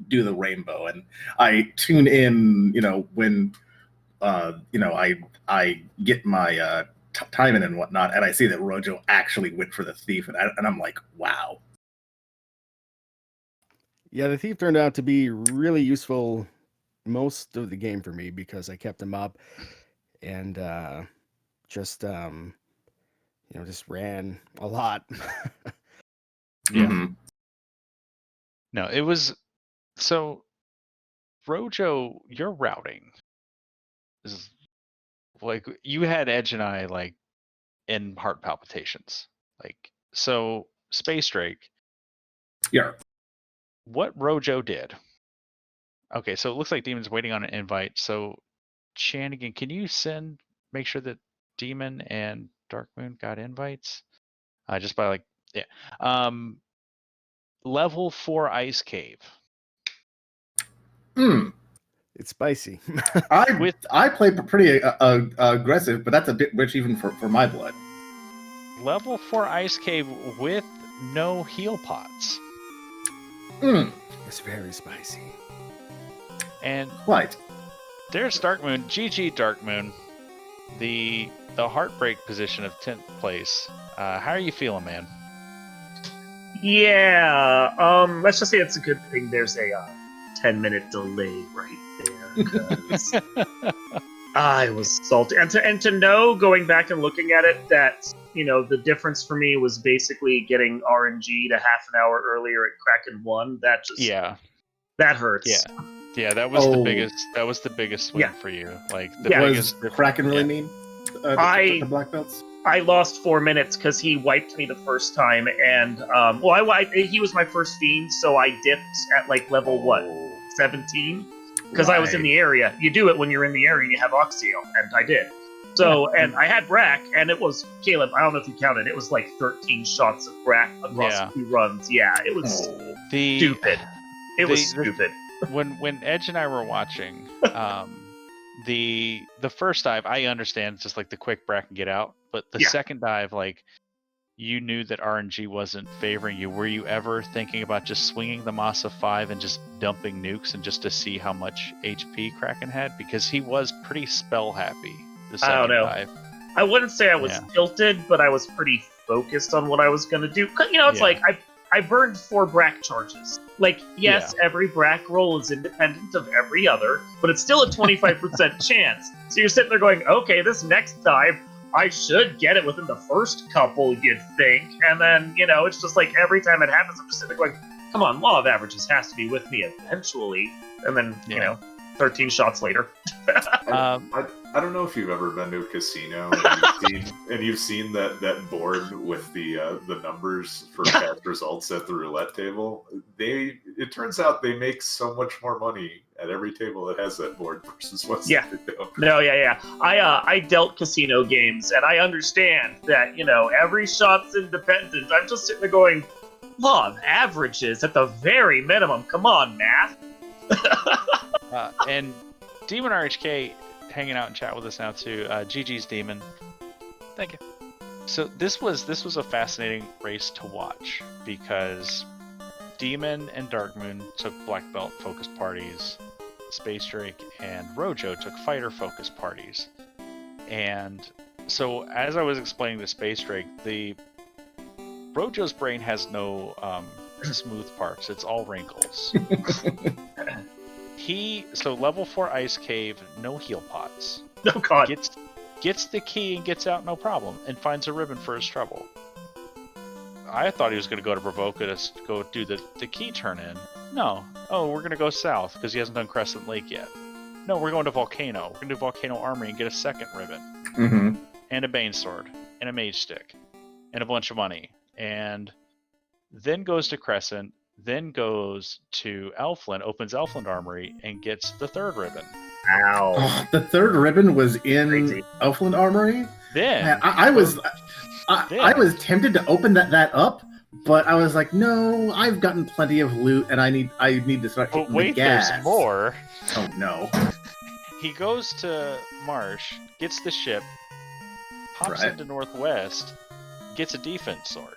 [SPEAKER 5] do the rainbow. And I tune in, when, I get my timing and whatnot, and I see that Rojo actually went for the thief, and I'm like, wow.
[SPEAKER 4] Yeah, the thief turned out to be really useful most of the game for me because I kept him up and just ran a lot.
[SPEAKER 1] Yeah.
[SPEAKER 5] Mm-hmm.
[SPEAKER 1] No, it was so Rojo, your routing is like you had Edge and I like in heart palpitations. Like so Space Drake.
[SPEAKER 5] Yeah.
[SPEAKER 1] What Rojo did. Okay, so it looks like Demon's waiting on an invite. So Shanigan, can you make sure that Demon and Dark Moon got invites? Just by level 4 Ice Cave.
[SPEAKER 4] It's spicy.
[SPEAKER 5] I play pretty aggressive, but that's a bit rich even for my blood.
[SPEAKER 1] Level 4 Ice Cave with no heal pots.
[SPEAKER 4] It's very spicy.
[SPEAKER 1] And
[SPEAKER 5] Quite.
[SPEAKER 1] there's Dark Moon. GG Dark Moon. The heartbreak position of 10th place. How are you feeling, man?
[SPEAKER 6] Yeah, let's just say it's a good thing there's a 10-minute delay right there, because I was salty. And to know, going back and looking at it, that the difference for me was basically getting RNG to half an hour earlier at Kraken 1. That just that hurts.
[SPEAKER 1] Yeah, that was the biggest. That was the biggest swing for you. Like the biggest.
[SPEAKER 5] Was Kraken really mean? The black belts.
[SPEAKER 6] I lost 4 minutes because he wiped me the first time, and he was my first fiend, so I dipped at like level 17 because I was in the area. You do it when you're in the area and you have Oxio, and I did. So, and I had Brack, and it was, Caleb, I don't know if you counted, it was like 13 shots of Brack across 2 runs. Yeah, it was stupid. It was stupid.
[SPEAKER 1] When Edge and I were watching, the first dive, I understand, it's just like the quick Brack and get out, but the second dive, like, you knew that RNG wasn't favoring you. Were you ever thinking about just swinging the Masa 5 and just dumping nukes and just to see how much HP Kraken had? Because he was pretty spell happy.
[SPEAKER 6] I don't know.
[SPEAKER 1] Dive.
[SPEAKER 6] I wouldn't say I was tilted, but I was pretty focused on what I was going to do. It's like I burned 4 Brack charges. Like, yes, every Brack roll is independent of every other, but it's still a 25% chance. So you're sitting there going, okay, this next dive, I should get it within the first couple, you'd think. And then, it's just like every time it happens, I'm just sitting there going, come on, law of averages has to be with me eventually. And then, 13 shots later.
[SPEAKER 2] I don't know if you've ever been to a casino and you've seen that board with the numbers for past results at the roulette table. It turns out they make so much more money at every table that has that board versus what they don't.
[SPEAKER 6] No, I dealt casino games, and I understand that every shot's independent. I'm just sitting there going, law of averages at the very minimum. Come on, math.
[SPEAKER 1] And Demon RHK hanging out and chat with us now too. GG's Demon. Thank you. So this was a fascinating race to watch because Demon and Darkmoon took Black Belt focus parties, Space Drake and Rojo took fighter focus parties. And so as I was explaining to Space Drake, Rojo's brain has no smooth parts, it's all wrinkles. So level 4 Ice Cave, no heal pots.
[SPEAKER 6] Oh god.
[SPEAKER 1] Gets the key and gets out no problem, and finds a ribbon for his trouble. I thought he was going to go to Bravoka to go do the key turn in. No. Oh, we're going to go south because he hasn't done Crescent Lake yet. No, we're going to Volcano. We're going to do Volcano Armory and get a second ribbon.
[SPEAKER 5] Mm-hmm.
[SPEAKER 1] And a Bane Sword. And a Mage Stick. And a bunch of money. And then goes to Crescent. Then goes to Elfland, opens Elfland Armory, and gets the third ribbon.
[SPEAKER 6] Ow.
[SPEAKER 5] Oh, the third ribbon was in Elfland Armory?
[SPEAKER 1] Then
[SPEAKER 5] I was tempted to open that up, but I was like, no, I've gotten plenty of loot, and I need to start hitting the gas.
[SPEAKER 1] There's more.
[SPEAKER 5] Oh no.
[SPEAKER 1] He goes to Marsh, gets the ship, pops into Northwest, gets a defense sword.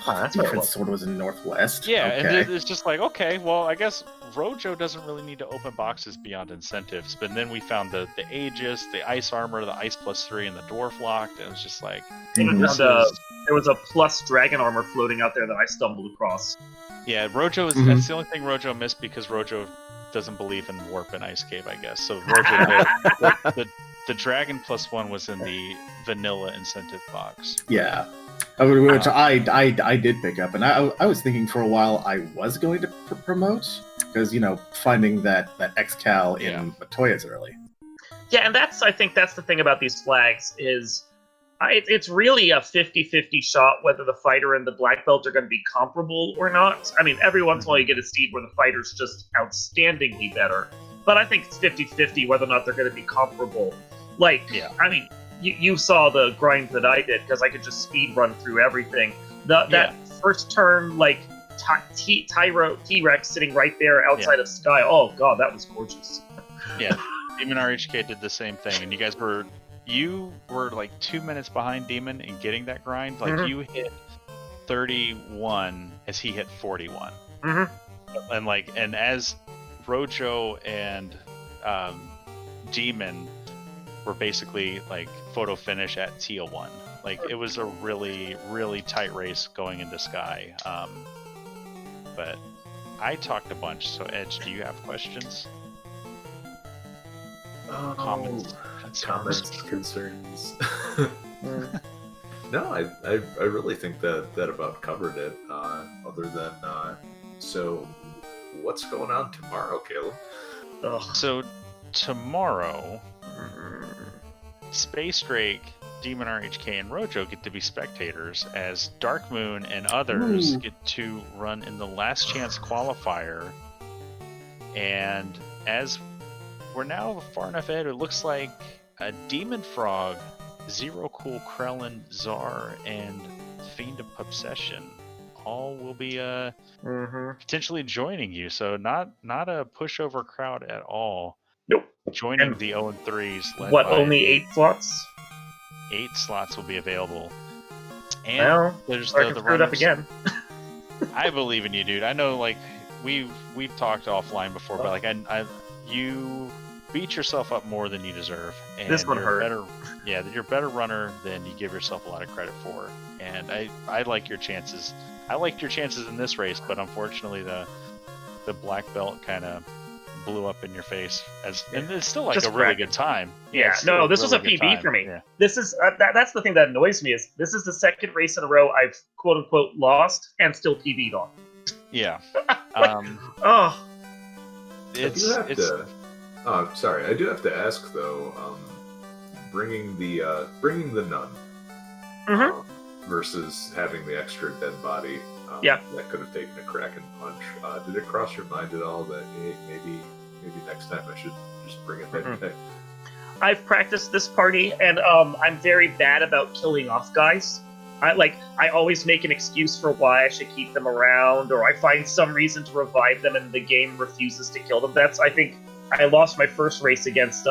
[SPEAKER 6] That's
[SPEAKER 5] defense sword was in Northwest.
[SPEAKER 1] Yeah,
[SPEAKER 5] okay.
[SPEAKER 1] And it's just like, okay, well, I guess Rojo doesn't really need to open boxes beyond incentives. But then we found the Aegis, the Ice Armor, the Ice +3, and the Dwarf Locked. And it was just like...
[SPEAKER 6] There was a plus Dragon Armor floating out there that I stumbled across.
[SPEAKER 1] Yeah, Rojo is... That's the only thing Rojo missed because Rojo doesn't believe in Warp and Ice Cave, I guess. So Rojo... the Dragon +1 was in the vanilla incentive box.
[SPEAKER 5] Yeah. Which I did pick up, and I was thinking for a while I was going to promote, because, finding that X-Cal in Matoya's early.
[SPEAKER 6] Yeah, and I think that's the thing about these flags, is it's really a 50-50 shot whether the fighter and the black belt are going to be comparable or not. I mean, every once in a while you get a seed where the fighter's just outstandingly better, but I think it's 50-50 whether or not they're going to be comparable. I mean, you saw the grind that I did, because I could just speed run through everything. That first turn, T-Rex sitting right there outside of Sky. Oh god, that was gorgeous.
[SPEAKER 1] Yeah, Demon RHK did the same thing, and you were like 2 minutes behind Demon in getting that grind. Like you hit 31 as he hit 41. Mm-hmm. And as Rojo and Demon were basically like photo finish at Teal 1. It was a really, really tight race going into Sky. But I talked a bunch, so Edge, do you have questions?
[SPEAKER 2] Comments, concerns. No, I really think that about covered it. Other than so, what's going on tomorrow, Caleb?
[SPEAKER 6] Ugh.
[SPEAKER 1] So tomorrow, Space Drake, Demon RHK, and Rojo get to be spectators as Dark Moon and others get to run in the Last Chance qualifier. And as we're now far enough ahead, it looks like a Demon Frog, Zero Cool, Krellin, Czar, and Fiend of Obsession all will be potentially joining you. So not a pushover crowd at all.
[SPEAKER 6] Nope.
[SPEAKER 1] Joining
[SPEAKER 6] And
[SPEAKER 1] the 0-3s.
[SPEAKER 6] what, only 8 slots?
[SPEAKER 1] 8 slots will be available. And
[SPEAKER 6] Well,
[SPEAKER 1] there's
[SPEAKER 6] I
[SPEAKER 1] the
[SPEAKER 6] can screw it up
[SPEAKER 1] runners.
[SPEAKER 6] again.
[SPEAKER 1] I believe in you, dude. I know, like, we've talked offline before, but like, you beat yourself up more than you deserve. And
[SPEAKER 6] This one
[SPEAKER 1] you're
[SPEAKER 6] hurt.
[SPEAKER 1] Better, yeah, you're a better runner than you give yourself a lot of credit for. And I like your chances. I liked your chances in this race, but unfortunately the black belt kind of blew up in your face. And it's still like
[SPEAKER 6] Just
[SPEAKER 1] a really
[SPEAKER 6] Kraken.
[SPEAKER 1] good time.
[SPEAKER 6] Yeah,
[SPEAKER 1] it's still
[SPEAKER 6] no, this was a
[SPEAKER 1] really good
[SPEAKER 6] PB
[SPEAKER 1] time.
[SPEAKER 6] for me.
[SPEAKER 1] Yeah.
[SPEAKER 6] This is that's the thing that annoys me is this is the second race in a row I've quote unquote lost and still PB'd on.
[SPEAKER 1] Yeah.
[SPEAKER 6] Oh,
[SPEAKER 1] It's
[SPEAKER 2] Sorry, I do have to ask though. Bringing the nun versus having the extra dead body.
[SPEAKER 6] Yeah.
[SPEAKER 2] That could have taken a Kraken punch. Did it cross your mind at all that hey, maybe next time I should just bring it back?
[SPEAKER 6] I've practiced this party and I'm very bad about killing off guys. I always make an excuse for why I should keep them around, or I find some reason to revive them and the game refuses to kill them. I think I lost my first race against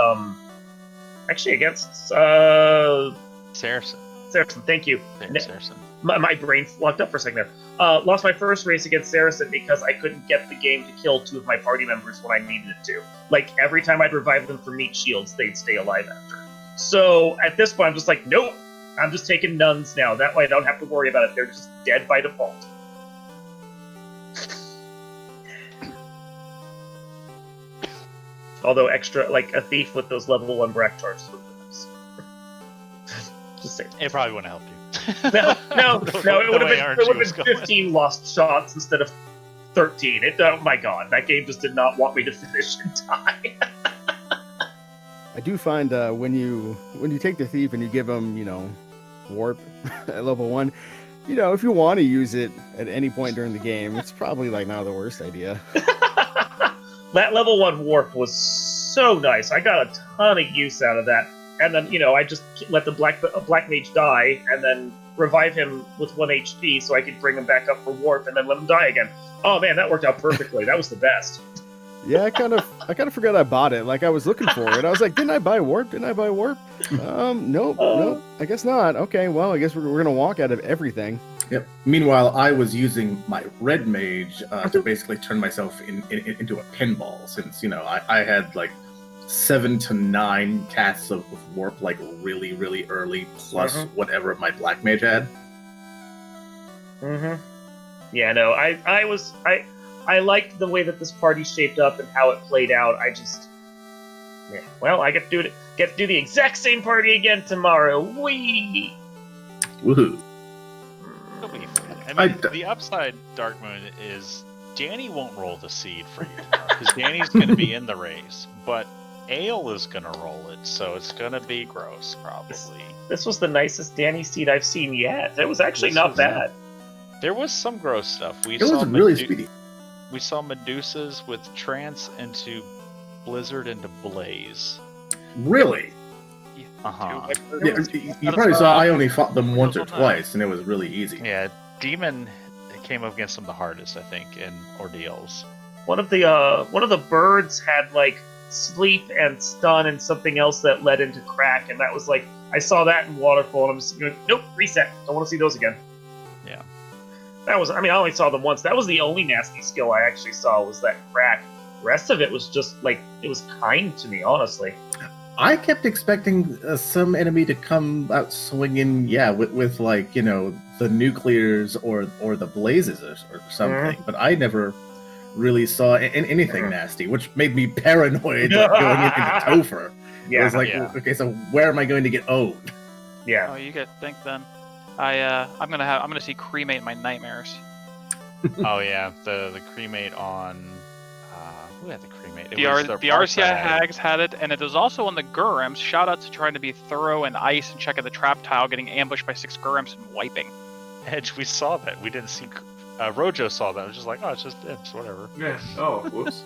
[SPEAKER 1] Saracen.
[SPEAKER 6] Saracen, thank you.
[SPEAKER 1] Saracen.
[SPEAKER 6] My brain locked up for a second there. Lost my first race against Saracen because I couldn't get the game to kill 2 of my party members when I needed it to. Like, every time I'd revive them for meat shields, they'd stay alive after. So, at this point, I'm just like, nope! I'm just taking nuns now. That way I don't have to worry about it. They're just dead by default. Although extra, like, a thief with those level 1 Brack charges would be nice. Just saying.
[SPEAKER 1] It probably wouldn't help you.
[SPEAKER 6] No, it would have been 15 lost shots instead of 13. Oh my god, that game just did not want me to finish in time.
[SPEAKER 4] I do find when you take the thief and you give him, warp at level 1, if you want to use it at any point during the game, it's probably like not the worst idea.
[SPEAKER 6] That level 1 warp was so nice. I got a ton of use out of that. And then, I just let the black mage die and then revive him with 1 HP so I could bring him back up for warp and then let him die again. Oh man, that worked out perfectly. That was the best.
[SPEAKER 4] Yeah, I kind of forgot I bought it. Like, I was looking for it. I was like, didn't I buy warp? Nope. I guess not. Okay, well, I guess we're gonna walk out of everything.
[SPEAKER 5] Yep. Meanwhile, I was using my red mage to basically turn myself into a pinball, since I had like 7 to 9 casts of warp, like really, really early, plus whatever my black mage had.
[SPEAKER 6] Yeah, no, I liked the way that this party shaped up and how it played out. Well, I get to do the exact same party again tomorrow. Whee!
[SPEAKER 5] Woohoo!
[SPEAKER 1] It'll be fun. I mean, the upside, Dark Moon, is Danny won't roll the seed for you because Danny's going to be in the race, but Ale is going to roll it, so it's going to be gross, probably.
[SPEAKER 6] This was the nicest Danny seed I've seen yet. It was actually not bad.
[SPEAKER 1] There was some gross stuff.
[SPEAKER 5] It was really speedy.
[SPEAKER 1] We saw Medusas with Trance into Blizzard into Blaze.
[SPEAKER 5] Really?
[SPEAKER 1] Uh-huh.
[SPEAKER 5] Yeah, you probably saw I only fought them once or twice, and it was really easy.
[SPEAKER 1] Yeah, Demon came up against them the hardest, I think, in ordeals.
[SPEAKER 6] One of the birds had like sleep and stun and something else that led into crack, and that was like I saw that in Waterfall, and I'm just going, nope, reset. Don't want to see those again.
[SPEAKER 1] Yeah.
[SPEAKER 6] I only saw them once. That was the only nasty skill I actually saw was that crack. The rest of it was just like it was kind to me, honestly.
[SPEAKER 5] I kept expecting some enemy to come out swinging, with like the nuclears or the blazes or something, but I never really saw anything nasty, which made me paranoid going into Topher.
[SPEAKER 6] Yeah,
[SPEAKER 5] I was like, okay, so where am I going to get owned?
[SPEAKER 6] Yeah.
[SPEAKER 7] Oh, you get think then. I'm gonna see cremate my nightmares.
[SPEAKER 1] Oh yeah, the cremate on. Who had the cremate?
[SPEAKER 7] The RCI Hags had it, and it was also on the Gurams. Shout out to trying to be thorough and ice and checking the trap tile, getting ambushed by 6 Gurams and wiping.
[SPEAKER 1] Edge, we saw that. We didn't see. Rojo saw that. I was just like, oh, it's just imps, whatever.
[SPEAKER 2] Yeah. Oh, whoops.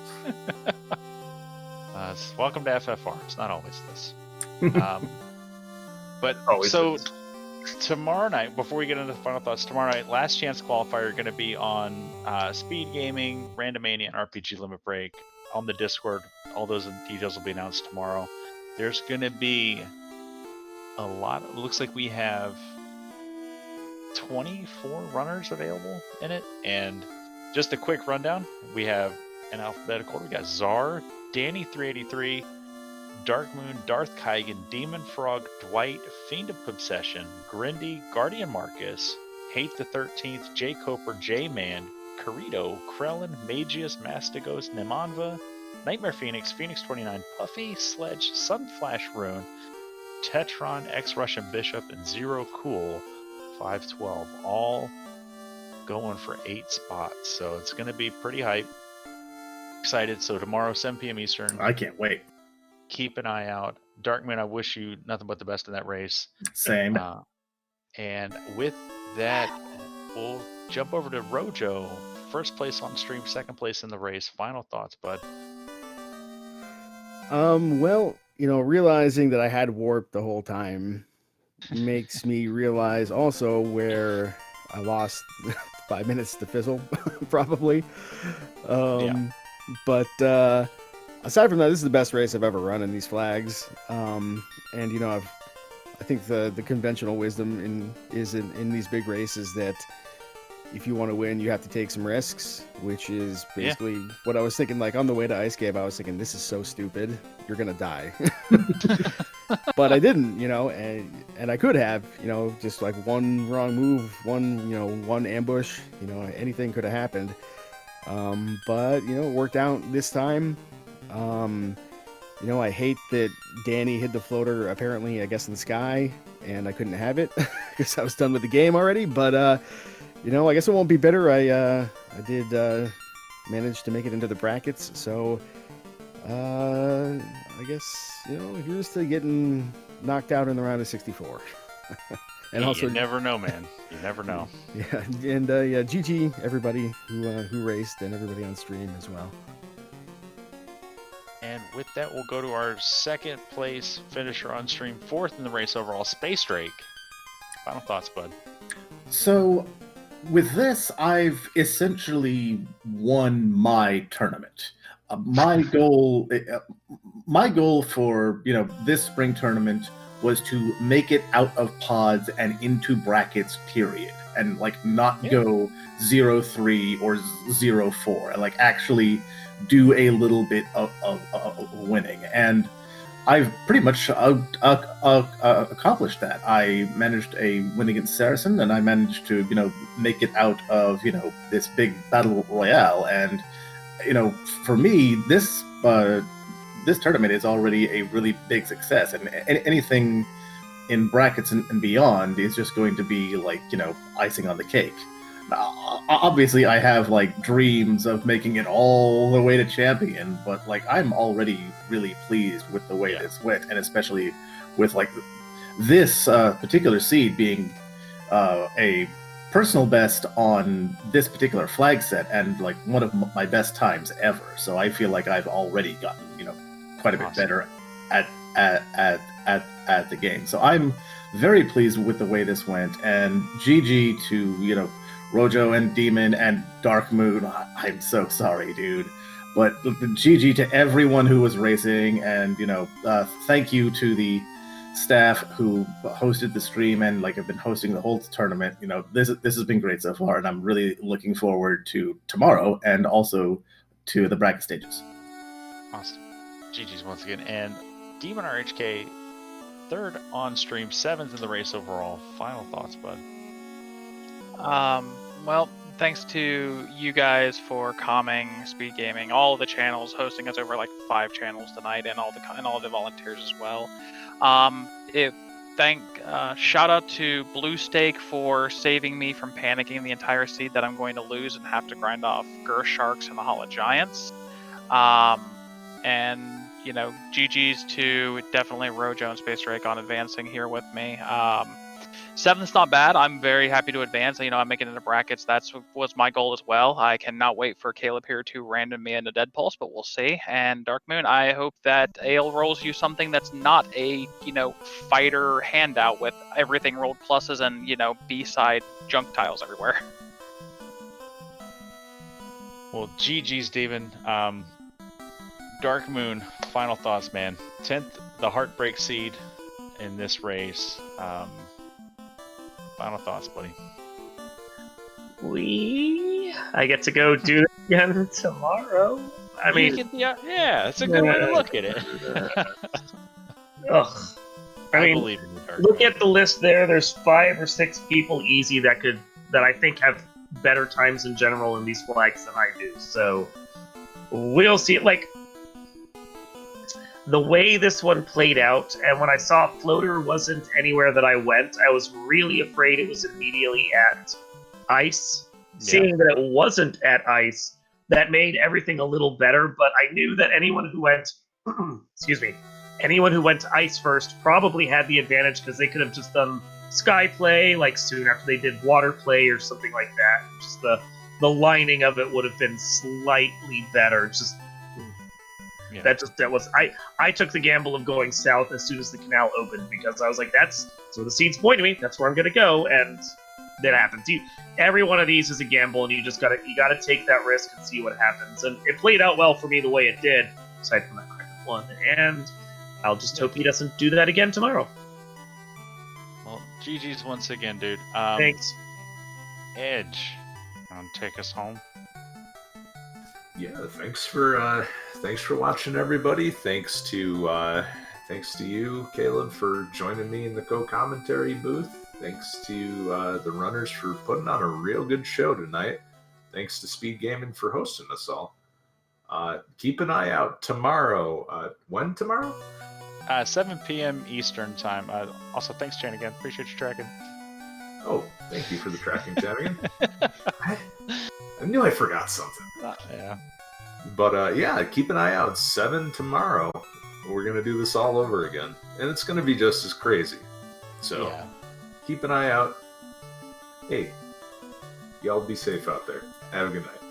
[SPEAKER 1] Welcome to FFR. It's not always this. But
[SPEAKER 6] Always
[SPEAKER 1] so
[SPEAKER 6] is.
[SPEAKER 1] tomorrow night, before we get into the final thoughts, tomorrow night, last chance qualifier going to be on SpeedGaming, Randomizer, and RPG Limit Break on the Discord. All those details will be announced tomorrow. There's going to be a lot. It looks like we have 24 runners available in it, and just a quick rundown. We have an alphabetical order. We got Czar, Danny 383, Dark Moon, Darth Kygan, Demon Frog, Dwight, Fiend of Obsession, Grindy, Guardian Marcus, Hate the 13th, J Coper, J Man, Carito, Krellin, Magius, Mastigos, Nemanva, Nightmare Phoenix, Phoenix 29, Puffy, Sledge, Sunflash Rune, Tetron, X-Russian Bishop, and Zero Cool 512, all going for 8 spots. So it's going to be pretty hype. Excited. So tomorrow, 7 p.m. Eastern.
[SPEAKER 5] I can't wait.
[SPEAKER 1] Keep an eye out. Darkman, I wish you nothing but the best in that race.
[SPEAKER 5] Same.
[SPEAKER 1] And with that, we'll jump over to Rojo. First place on stream, second place in the race. Final thoughts, bud.
[SPEAKER 4] Well, realizing that I had warp the whole time makes me realize also where I lost 5 minutes to fizzle, probably. But aside from that, this is the best race I've ever run in these flags. And I think the conventional wisdom is in these big races that if you want to win, you have to take some risks, which is basically what I was thinking. Like on the way to Ice Cave, I was thinking, this is so stupid. You're going to die. But I didn't, and I could have, just like one wrong move, one ambush, anything could have happened. But, it worked out this time. I hate that Danny hid the floater, apparently, I guess, in the sky, and I couldn't have it because I was done with the game already. But, I guess it won't be bitter. I did manage to make it into the brackets, so I guess, here's to getting knocked out in the round of 64. And also,
[SPEAKER 1] you never know, man. You never know.
[SPEAKER 4] Yeah, and GG everybody who raced and everybody on stream as well.
[SPEAKER 1] And with that, we'll go to our second place finisher on stream, fourth in the race overall, Space Drake. Final thoughts, bud.
[SPEAKER 5] So, with this, I've essentially won my tournament. My goal for this spring tournament was to make it out of pods and into brackets, period, and not go 0-3 or 0-4, and actually do a little bit of winning. And I've pretty much accomplished that. I managed a win against Saracen, and I managed to make it out of this big battle royale. And for me, this tournament is already a really big success, and anything in brackets and beyond is just going to be icing on the cake. Obviously, I have dreams of making it all the way to champion, but I'm already really pleased with the way this went, and especially with this particular seed being a personal best on this particular flag set, and one of my best times ever. So I feel like I've already gotten quite a bit better at the game. So I'm very pleased with the way this went, and GG to Rojo and Demon and Dark Moon. I'm so sorry, dude. But GG to everyone who was racing, and thank you to the staff who hosted the stream and have been hosting the whole tournament. This has been great so far, and I'm really looking forward to tomorrow and also to the bracket stages.
[SPEAKER 1] Awesome. GG's once again. And Demon RHK, third on stream, seventh in the race overall. Final thoughts, bud.
[SPEAKER 7] Well, thanks to you guys for calming SpeedGaming, all the channels hosting us over 5 channels tonight, and all the volunteers as well. shout out to Blue Steak for saving me from panicking the entire seed that I'm going to lose and have to grind off Gur Sharks and the Hollow Giants. And, GG's to definitely Rojo and Space Drake on advancing here with me. 7th's not bad. I'm very happy to advance. I'm making it into brackets. That was my goal as well. I cannot wait for Caleb here to random me into Dead Pulse, but we'll see. And Dark Moon, I hope that Ale rolls you something that's not a, fighter handout with everything rolled pluses and, B-side junk tiles everywhere.
[SPEAKER 1] Well, GG's, Steven. Dark Moon, final thoughts, man. 10th, the Heartbreak seed in this race. Final thoughts, buddy.
[SPEAKER 6] I get to go do it again tomorrow.
[SPEAKER 1] That's a good way to look at it.
[SPEAKER 6] Ugh. I
[SPEAKER 1] believe in you, Dark
[SPEAKER 6] look
[SPEAKER 1] Moon.
[SPEAKER 6] at the list there. There's 5 or 6 people easy that I think have better times in general in these flags than I do. So we'll see. The way this one played out, and when I saw Floater wasn't anywhere that I went, I was really afraid it was immediately at Ice.
[SPEAKER 1] Yeah.
[SPEAKER 6] Seeing that it wasn't at Ice, that made everything a little better, but I knew that anyone who went, anyone who went to Ice first probably had the advantage because they could have just done Sky Play, soon after they did Water Play or something like that. Just the lining of it would have been slightly better.
[SPEAKER 1] Yeah.
[SPEAKER 6] I took the gamble of going south as soon as the canal opened because I was like, that's where the seeds point to me. That's where I'm gonna go, and that happens. Every one of these is a gamble, and you gotta take that risk and see what happens. And it played out well for me the way it did, aside from that Kraken one. And I'll just hope he doesn't do that again tomorrow.
[SPEAKER 1] Well, GG's once again, dude.
[SPEAKER 6] Thanks.
[SPEAKER 1] Edge, take us home.
[SPEAKER 2] Yeah, thanks for watching, everybody. Thanks to you, Caleb, for joining me in the co-commentary booth. Thanks to the runners for putting on a real good show tonight. Thanks to SpeedGaming for hosting us all. Keep an eye out tomorrow. When tomorrow?
[SPEAKER 1] 7 p.m. Eastern time. Also, thanks, Jane, again. Appreciate you tracking.
[SPEAKER 2] Oh, thank you for the tracking, Champion. I knew I forgot something.
[SPEAKER 1] Yeah.
[SPEAKER 2] But keep an eye out. 7 tomorrow. We're going to do this all over again. And it's going to be just as crazy. So keep an eye out. Hey, y'all be safe out there. Have a good night.